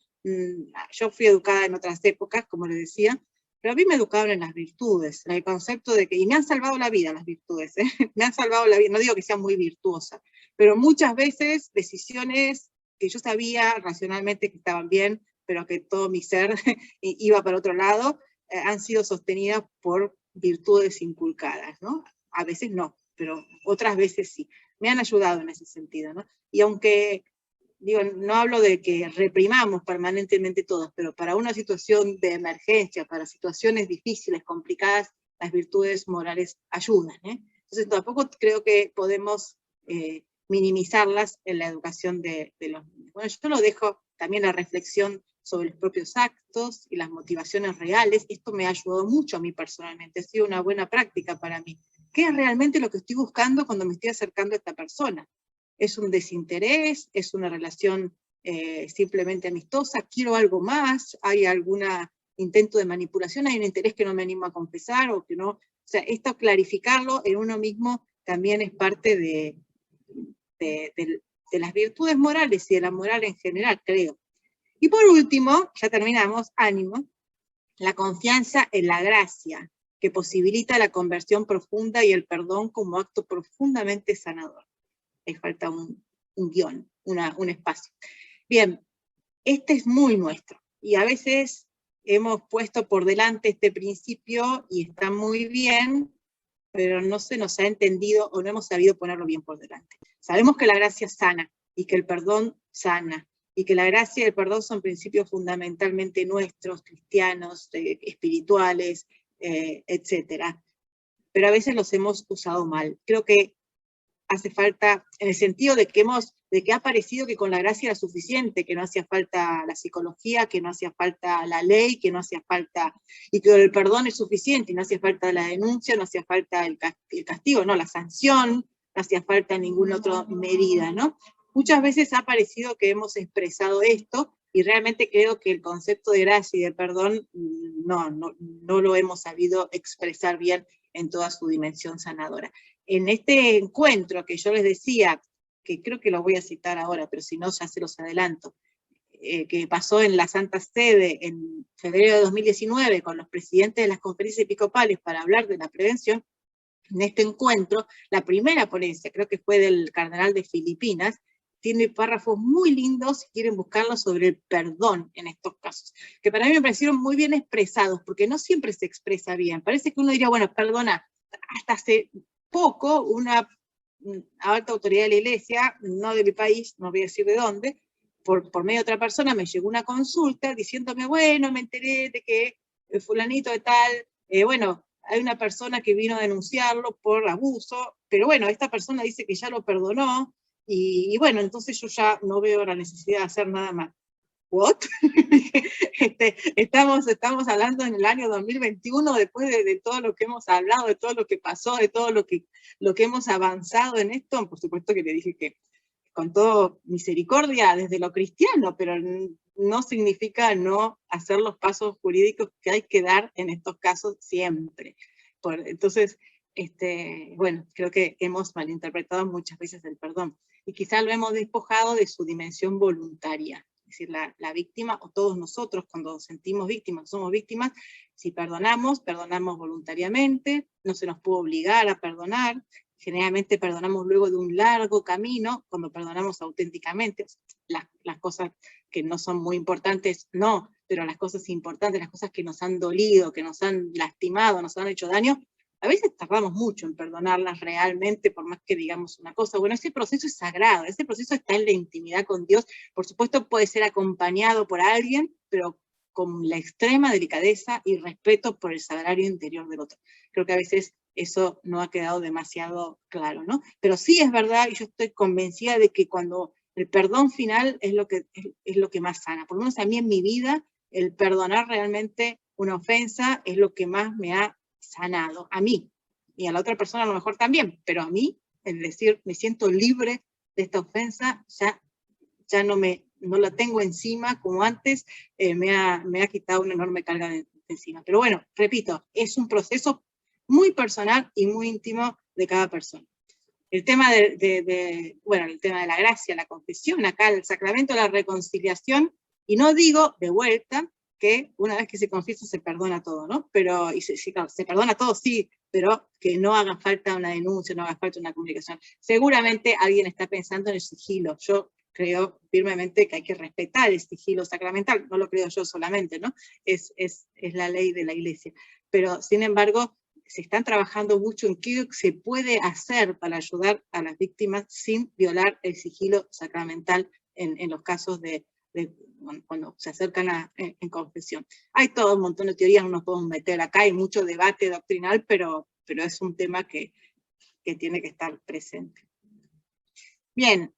yo fui educada en otras épocas, como les decía, pero a mí me educaron en las virtudes, en el concepto de que, y me han salvado la vida las virtudes, me han salvado la vida, no digo que sea muy virtuosa, pero muchas veces decisiones que yo sabía racionalmente que estaban bien, pero que todo mi ser iba para otro lado, han sido sostenidas por virtudes inculcadas, ¿no? A veces no, pero otras veces sí. Me han ayudado en ese sentido, ¿no? Y aunque, digo, no hablo de que reprimamos permanentemente todas, pero para una situación de emergencia, para situaciones difíciles, complicadas, las virtudes morales ayudan, ¿eh? Entonces tampoco creo que podemos minimizarlas en la educación de los niños. Bueno, yo lo dejo también a reflexión sobre los propios actos y las motivaciones reales. Esto me ha ayudado mucho a mí personalmente, ha sido una buena práctica para mí. ¿Qué es realmente lo que estoy buscando cuando me estoy acercando a esta persona? ¿Es un desinterés? ¿Es una relación simplemente amistosa? ¿Quiero algo más? ¿Hay algún intento de manipulación? ¿Hay un interés que no me animo a confesar? O que no. O sea, esto clarificarlo en uno mismo también es parte de las virtudes morales y de la moral en general, creo. Y por último, ya terminamos, ánimo, la confianza en la gracia, que posibilita la conversión profunda y el perdón como acto profundamente sanador. Le falta un guión, un espacio. Bien, este es muy nuestro, y a veces hemos puesto por delante este principio, y está muy bien, pero no se nos ha entendido o no hemos sabido ponerlo bien por delante. Sabemos que la gracia sana, y que el perdón sana, y que la gracia y el perdón son principios fundamentalmente nuestros, cristianos, espirituales, etcétera. Pero a veces los hemos usado mal. Creo que hace falta, en el sentido de que ha parecido que con la gracia era suficiente, que no hacía falta la psicología, que no hacía falta la ley, que no hacía falta, y que el perdón es suficiente, y no hacía falta la denuncia, no hacía falta el castigo, no, la sanción, no hacía falta ninguna otra medida, ¿no? Muchas veces ha parecido que hemos expresado esto, y realmente creo que el concepto de gracia y de perdón no lo hemos sabido expresar bien en toda su dimensión sanadora. En este encuentro que yo les decía, que creo que lo voy a citar ahora, pero si no ya se los adelanto, que pasó en la Santa Sede en febrero de 2019 con los presidentes de las conferencias episcopales para hablar de la prevención, en este encuentro, la primera ponencia, creo que fue del cardenal de Filipinas, tiene párrafos muy lindos, si quieren buscarlos, sobre el perdón en estos casos, que para mí me parecieron muy bien expresados, porque no siempre se expresa bien. Parece que uno diría, bueno, perdona, hasta hace poco una alta autoridad de la iglesia, no de mi país, no voy a decir de dónde, por medio de otra persona me llegó una consulta diciéndome, bueno, me enteré de que fulanito de tal, bueno, hay una persona que vino a denunciarlo por abuso, pero bueno, esta persona dice que ya lo perdonó, y bueno, entonces yo ya no veo la necesidad de hacer nada más. ¿What? Estamos hablando en el año 2021, después de todo lo que hemos hablado, de todo lo que pasó, de todo lo que hemos avanzado en esto. Por supuesto que le dije que con toda misericordia desde lo cristiano, pero no significa no hacer los pasos jurídicos que hay que dar en estos casos siempre. Entonces, bueno, creo que hemos malinterpretado muchas veces el perdón, y quizá lo hemos despojado de su dimensión voluntaria. Es decir, la víctima, o todos nosotros cuando nos sentimos víctimas, somos víctimas, si perdonamos voluntariamente, no se nos puede obligar a perdonar, generalmente perdonamos luego de un largo camino, cuando perdonamos auténticamente, las cosas que no son muy importantes, no, pero las cosas importantes, las cosas que nos han dolido, que nos han lastimado, nos han hecho daño, a veces tardamos mucho en perdonarlas realmente, por más que digamos una cosa. Bueno, ese proceso es sagrado, ese proceso está en la intimidad con Dios. Por supuesto puede ser acompañado por alguien, pero con la extrema delicadeza y respeto por el sagrario interior del otro. Creo que a veces eso no ha quedado demasiado claro, ¿no? Pero sí es verdad, y yo estoy convencida de que cuando el perdón final es lo que más sana. Por lo menos a mí en mi vida, el perdonar realmente una ofensa es lo que más me ha sanado, a mí, y a la otra persona a lo mejor también, pero a mí, el decir, me siento libre de esta ofensa, ya no la tengo encima como antes, me ha quitado una enorme carga de encima. Pero bueno, repito, es un proceso muy personal y muy íntimo de cada persona. El tema bueno, el tema de la gracia, la confesión, acá el sacramento de la reconciliación, y no digo de vuelta que una vez que se confiesa se perdona todo, ¿no? Pero, claro, se perdona todo, sí, pero que no haga falta una denuncia, no haga falta una comunicación. Seguramente alguien está pensando en el sigilo. Yo creo firmemente que hay que respetar el sigilo sacramental, no lo creo yo solamente, ¿no? Es la ley de la Iglesia. Pero, sin embargo, se están trabajando mucho en qué se puede hacer para ayudar a las víctimas sin violar el sigilo sacramental en los casos de cuando se acercan en confesión. Hay todo un montón de teorías, no nos podemos meter acá, hay mucho debate doctrinal, pero es un tema que tiene que estar presente. Bien,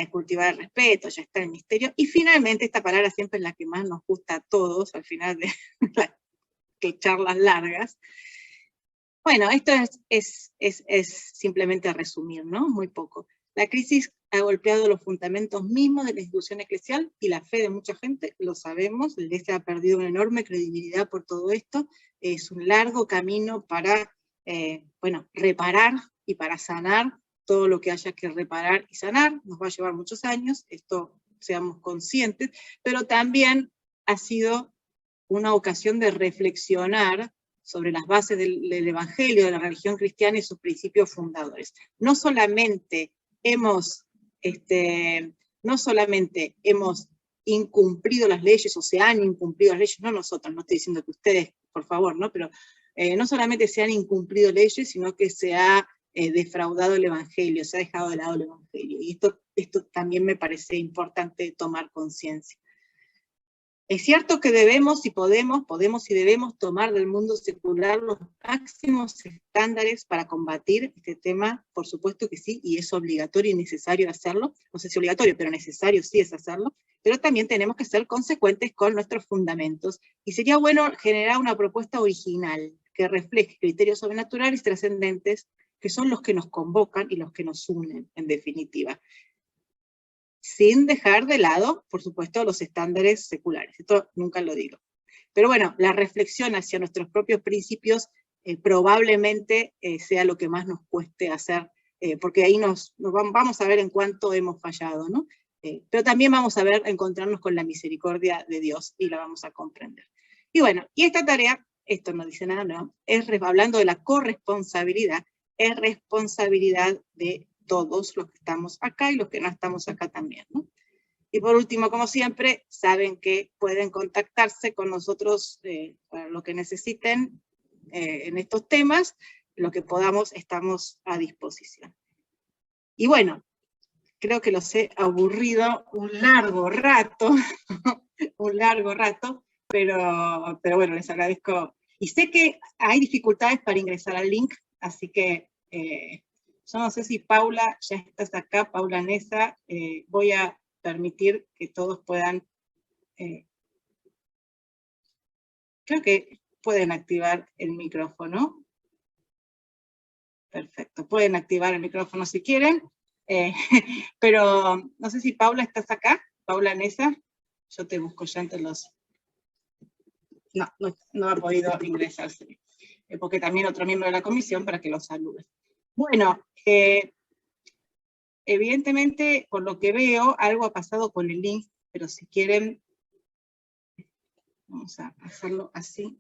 cultivar el respeto, ya está el misterio, y finalmente esta palabra siempre es la que más nos gusta a todos, al final de las charlas largas. Bueno, esto es simplemente resumir, ¿no? Muy poco. La crisis ha golpeado los fundamentos mismos de la institución eclesial y la fe de mucha gente, lo sabemos, la Iglesia ha perdido una enorme credibilidad por todo esto, es un largo camino para, reparar y para sanar todo lo que haya que reparar y sanar, nos va a llevar muchos años, esto seamos conscientes, pero también ha sido una ocasión de reflexionar sobre las bases del Evangelio, de la religión cristiana y sus principios fundadores. No solamente hemos incumplido las leyes, o se han incumplido las leyes, no nosotros, no estoy diciendo que ustedes, por favor, ¿no? Pero no solamente se han incumplido leyes, sino que se ha defraudado el Evangelio, se ha dejado de lado el Evangelio. Y esto también me parece importante tomar conciencia. Es cierto que debemos y podemos y debemos tomar del mundo secular los máximos estándares para combatir este tema, por supuesto que sí, y es obligatorio y necesario hacerlo, no sé si obligatorio, pero necesario sí es hacerlo, pero también tenemos que ser consecuentes con nuestros fundamentos, y sería bueno generar una propuesta original que refleje criterios sobrenaturales y trascendentes, que son los que nos convocan y los que nos unen, en definitiva, sin dejar de lado, por supuesto, los estándares seculares. Esto nunca lo digo. Pero bueno, la reflexión hacia nuestros propios principios probablemente sea lo que más nos cueste hacer, porque ahí vamos a ver en cuánto hemos fallado, ¿no? Pero también vamos a encontrarnos con la misericordia de Dios y la vamos a comprender. Y bueno, y esta tarea, esto no dice nada nuevo, hablando de la corresponsabilidad, es responsabilidad de todos los que estamos acá y los que no estamos acá también, ¿no? Y por último, como siempre, saben que pueden contactarse con nosotros para lo que necesiten en estos temas, lo que podamos, estamos a disposición. Y bueno, creo que los he aburrido un largo rato, pero bueno, les agradezco. Y sé que hay dificultades para ingresar al link, así que yo no sé si Paula, ya estás acá, Paula Nesa, voy a permitir que todos puedan, creo que pueden activar el micrófono. Perfecto, pueden activar el micrófono si quieren, pero no sé si Paula estás acá, Paula Nesa, yo te busco ya entre los... No ha podido ingresarse, porque también otro miembro de la comisión para que los salude. Bueno, evidentemente, por lo que veo, algo ha pasado con el link, pero si quieren, vamos a hacerlo así.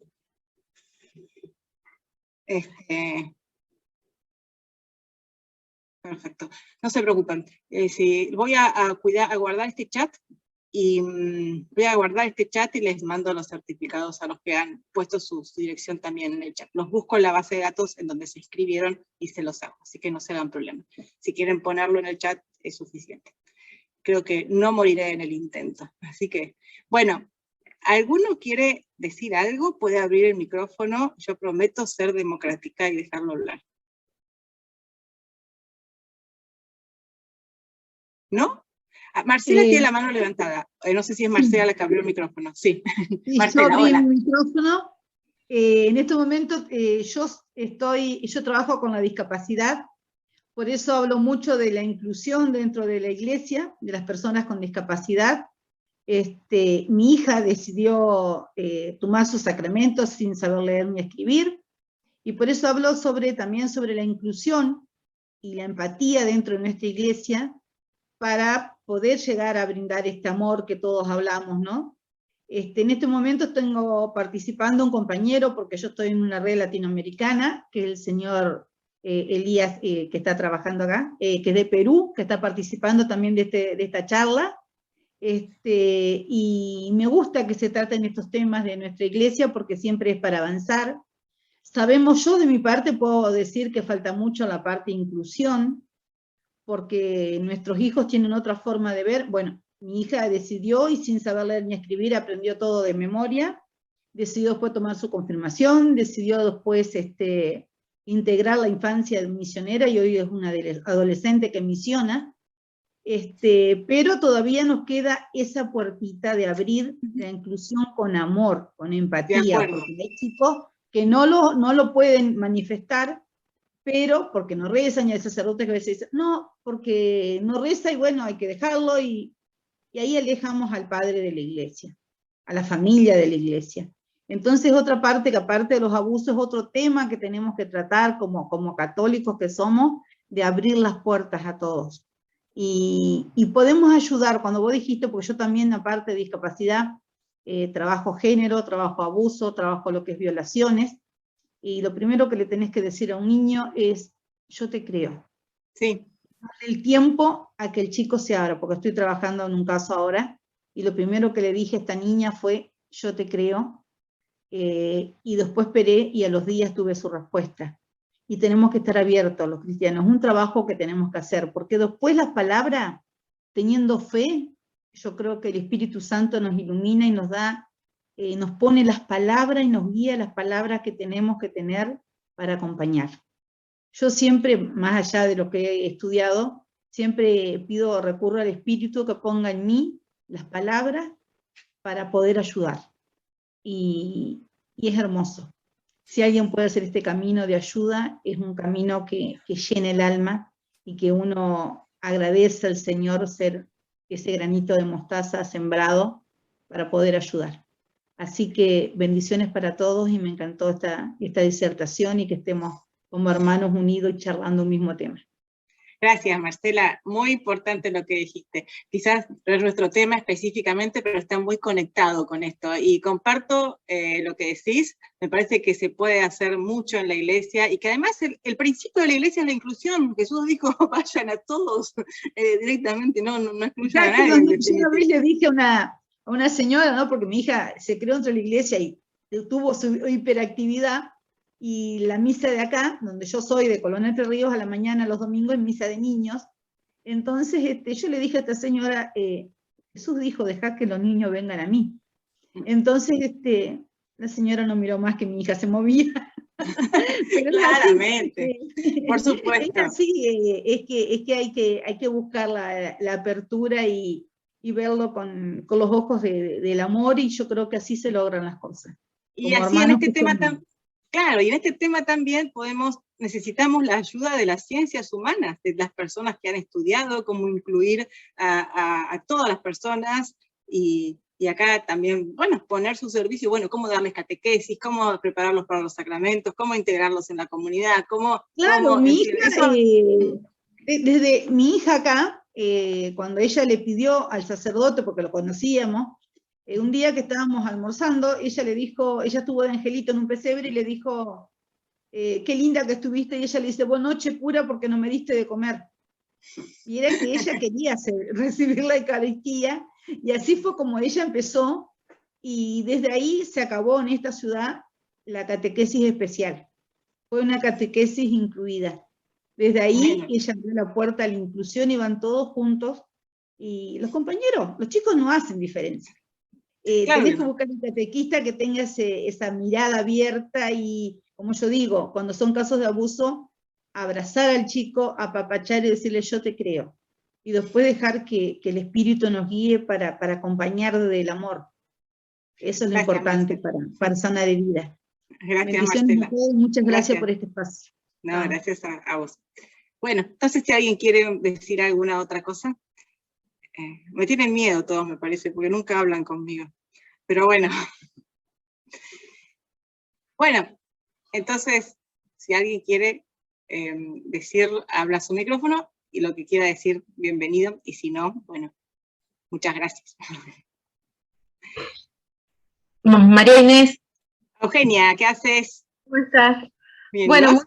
Perfecto, no se preocupen. Voy a guardar este chat, y les mando los certificados a los que han puesto su dirección también en el chat. Los busco en la base de datos en donde se inscribieron y se los hago, así que no se hagan problema. Si quieren ponerlo en el chat es suficiente. Creo que no moriré en el intento. Así que, bueno, ¿alguno quiere decir algo? Puede abrir el micrófono. Yo prometo ser democrática y dejarlo hablar. ¿No? Marcela tiene la mano levantada. No sé si es Marcela la que abrió el micrófono. Sí. Marcela, yo abrí hola. el micrófono. En este momento yo trabajo con la discapacidad, por eso hablo mucho de la inclusión dentro de la iglesia, de las personas con discapacidad. Mi hija decidió tomar sus sacramentos sin saber leer ni escribir, y por eso hablo también sobre la inclusión y la empatía dentro de nuestra iglesia, para poder llegar a brindar este amor que todos hablamos, ¿no? En este momento tengo participando un compañero, porque yo estoy en una red latinoamericana, que es el señor Elías, que está trabajando acá, que es de Perú, que está participando también de esta charla. Y me gusta que se traten estos temas de nuestra iglesia, porque siempre es para avanzar. Sabemos, yo de mi parte puedo decir que falta mucho la parte de inclusión, porque nuestros hijos tienen otra forma de ver. Bueno, mi hija decidió, y sin saber leer ni escribir, aprendió todo de memoria, decidió después tomar su confirmación, decidió después integrar la infancia misionera, y hoy es una adolescente que misiona, pero todavía nos queda esa puertita de abrir la inclusión con amor, con empatía, porque hay chicos que no lo pueden manifestar, pero porque no rezan, y hay sacerdotes que a veces dicen, no, porque no reza, y bueno, hay que dejarlo, y ahí alejamos al padre de la iglesia, a la familia de la iglesia. Entonces, otra parte, que aparte de los abusos, es otro tema que tenemos que tratar como católicos que somos, de abrir las puertas a todos. Y podemos ayudar, cuando vos dijiste, porque yo también, aparte de discapacidad, trabajo género, trabajo abuso, trabajo lo que es violaciones, y lo primero que le tenés que decir a un niño es, yo te creo. Sí. El tiempo a que el chico se abra, porque estoy trabajando en un caso ahora, y lo primero que le dije a esta niña fue, yo te creo, y después esperé, y a los días tuve su respuesta. Y tenemos que estar abiertos los cristianos, es un trabajo que tenemos que hacer, porque después las palabras, teniendo fe, yo creo que el Espíritu Santo nos ilumina y nos da, nos pone las palabras y nos guía las palabras que tenemos que tener para acompañar. Yo siempre, más allá de lo que he estudiado, siempre recurro al Espíritu que ponga en mí las palabras para poder ayudar. Y es hermoso. Si alguien puede hacer este camino de ayuda, es un camino que llena el alma, y que uno agradece al Señor ser ese granito de mostaza sembrado para poder ayudar. Así que bendiciones para todos, y me encantó esta disertación, y que estemos como hermanos unidos y charlando un mismo tema. Gracias, Marcela. Muy importante lo que dijiste. Quizás no es nuestro tema específicamente, pero está muy conectado con esto. Y comparto lo que decís. Me parece que se puede hacer mucho en la iglesia, y que además el principio de la iglesia es la inclusión. Jesús dijo, vayan a todos directamente, no excluyan a nadie. Yo una vez le dije a una señora, ¿no? Porque mi hija se creó dentro de la iglesia y tuvo su hiperactividad, y la misa de acá, donde yo soy, de Colón Entre Ríos, a la mañana, los domingos, es misa de niños. Entonces yo le dije a esta señora, Jesús dijo, dejad que los niños vengan a mí. Entonces la señora no miró más, que mi hija se movía. Pero claramente, así, por supuesto. Es así, es que hay que buscar la apertura y verlo con los ojos del amor, y yo creo que así se logran las cosas. Y así en este tema claro, y en este tema también necesitamos la ayuda de las ciencias humanas, de las personas que han estudiado cómo incluir a todas las personas, y acá también, bueno, poner su servicio, bueno, cómo darles catequesis, cómo prepararlos para los sacramentos, cómo integrarlos en la comunidad, Claro, mi hija, desde mi hija acá, cuando ella le pidió al sacerdote, porque lo conocíamos, un día que estábamos almorzando, ella estuvo de angelito en un pesebre, y le dijo, qué linda que estuviste, y ella le dice, buena noche pura, porque no me diste de comer. Y era que ella quería recibir la Eucaristía, y así fue como ella empezó, y desde ahí se acabó en esta ciudad la catequesis especial. Fue una catequesis incluida. Desde ahí ella abrió la puerta a la inclusión, y van todos juntos, y los compañeros, los chicos no hacen diferencia. Claro, tenés que buscar un catequista que tenga esa mirada abierta, y, como yo digo, cuando son casos de abuso, abrazar al chico, apapachar y decirle, yo te creo. Y después dejar que el Espíritu nos guíe para acompañar del amor. Eso es lo importante para sanar heridas. Gracias, Marcela. Muchas gracias por este espacio. No, gracias a vos. Bueno, entonces, si alguien quiere decir alguna otra cosa. Me tienen miedo todos, me parece, porque nunca hablan conmigo. Pero bueno. Bueno, entonces, si alguien quiere decir, habla su micrófono, y lo que quiera decir, bienvenido, y si no, bueno, muchas gracias. María Inés. Eugenia, ¿qué haces? ¿Cómo estás? Bien, bueno, ¿vos?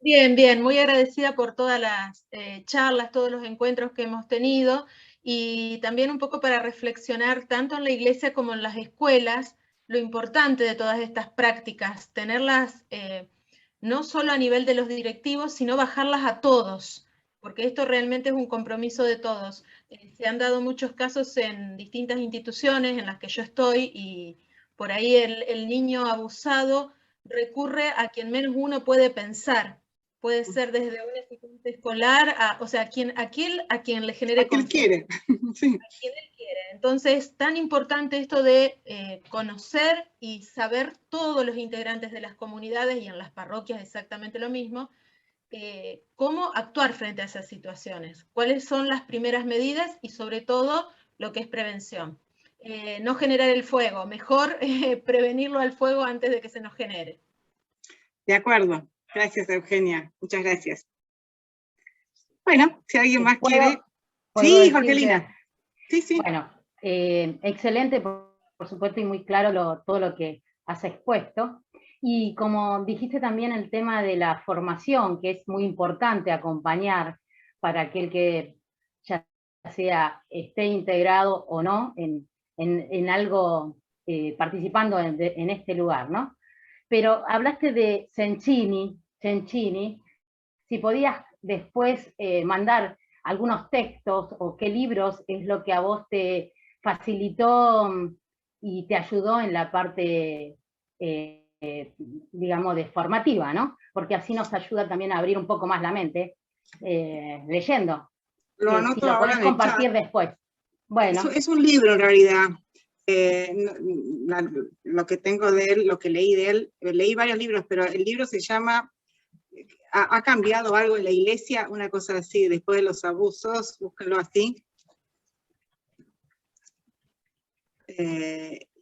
bien, muy agradecida por todas las charlas, todos los encuentros que hemos tenido, y también un poco para reflexionar tanto en la iglesia como en las escuelas, lo importante de todas estas prácticas, tenerlas no solo a nivel de los directivos, sino bajarlas a todos, porque esto realmente es un compromiso de todos. Se han dado muchos casos en distintas instituciones en las que yo estoy, y por ahí el niño abusado recurre a quien menos uno puede pensar. Puede ser desde un asistente escolar, o sea, a quien le genere ¿A quien confianza. quiere? Sí. A quien él quiere. Entonces, tan importante esto de conocer y saber todos los integrantes de las comunidades, y en las parroquias exactamente lo mismo, cómo actuar frente a esas situaciones, cuáles son las primeras medidas y sobre todo lo que es prevención. No generar el fuego, mejor prevenirlo al fuego antes de que se nos genere. De acuerdo. Gracias, Eugenia. Muchas gracias. Bueno, si alguien más quiere. Sí, Jorgelina. Sí. Bueno, excelente, por supuesto, y muy claro todo lo que has expuesto. Y como dijiste también el tema de la formación, que es muy importante acompañar para aquel que ya sea esté integrado o no en algo, participando en este lugar, ¿no? Pero hablaste de Cencini, si podías después mandar algunos textos o qué libros es lo que a vos te facilitó y te ayudó en la parte, digamos, de formativa, ¿no? Porque así nos ayuda también a abrir un poco más la mente, leyendo. Lo anoto si lo ahora podés en el compartir chat. después. Bueno. Es un libro en realidad. Lo que tengo de él, lo que leí de él, leí varios libros, pero el libro se llama ¿Ha cambiado algo en la iglesia? Una cosa así, después de los abusos, búsquenlo así.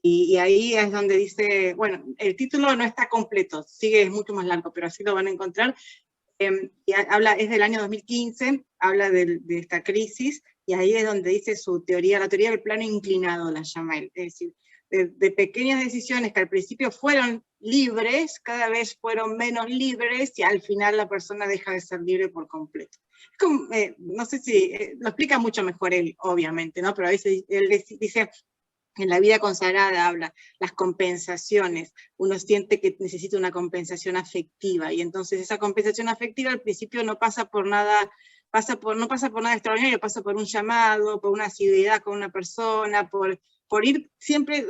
Y ahí es donde dice, bueno, el título no está completo, sigue, es mucho más largo, pero así lo van a encontrar. Y es del año 2015, habla de esta crisis, y ahí es donde dice su teoría, la teoría del plano inclinado, la llama él. Es decir, de pequeñas decisiones que al principio fueron libres, cada vez fueron menos libres, y al final la persona deja de ser libre por completo. Es como, no sé si, lo explica mucho mejor él, obviamente, ¿no? Pero a veces él dice, en la vida consagrada habla, las compensaciones, uno siente que necesita una compensación afectiva, y entonces esa compensación afectiva al principio no pasa por nada, no pasa por nada extraordinario, pasa por un llamado, por una asiduidad con una persona, por ir siempre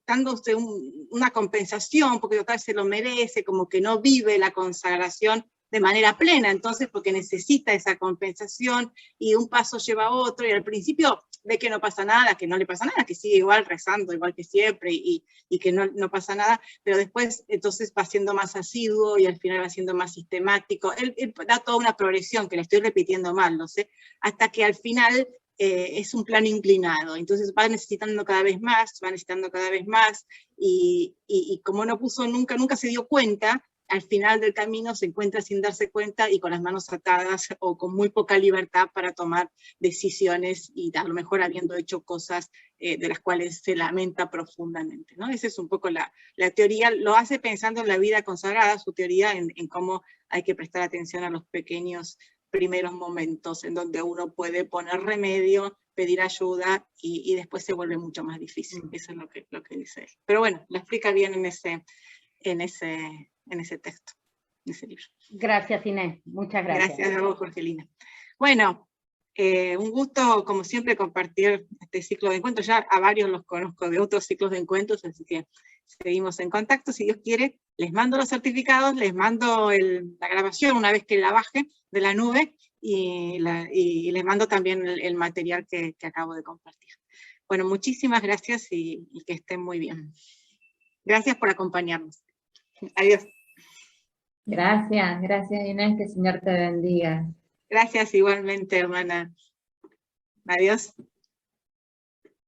dándose una compensación, porque total se lo merece, como que no vive la consagración de manera plena, entonces porque necesita esa compensación, y un paso lleva a otro, y al principio ve que no pasa nada, que no le pasa nada, que sigue igual rezando, igual que siempre, y que no pasa nada, pero después entonces va siendo más asiduo, y al final va siendo más sistemático. Él da toda una progresión, que la estoy repitiendo mal, no sé, hasta que al final es un plano inclinado, entonces va necesitando cada vez más, y como no puso nunca se dio cuenta, al final del camino se encuentra sin darse cuenta y con las manos atadas o con muy poca libertad para tomar decisiones, y a lo mejor habiendo hecho cosas de las cuales se lamenta profundamente, ¿no? Esa es un poco la teoría, lo hace pensando en la vida consagrada, su teoría en cómo hay que prestar atención a los pequeños primeros momentos en donde uno puede poner remedio, pedir ayuda, y después se vuelve mucho más difícil. Eso es lo que dice él. Pero bueno, lo explica bien en ese texto, en ese libro. Gracias, Inés. Muchas gracias. Gracias a vos, Jorgelina. Bueno, un gusto, como siempre, compartir este ciclo de encuentros. Ya a varios los conozco de otros ciclos de encuentros, así que seguimos en contacto. Si Dios quiere, les mando los certificados, les mando la grabación una vez que la baje de la nube, y les mando también el material que acabo de compartir. Bueno, muchísimas gracias, y que estén muy bien. Gracias por acompañarnos. Adiós. Gracias Inés, que el Señor te bendiga. Gracias igualmente, hermana. Adiós.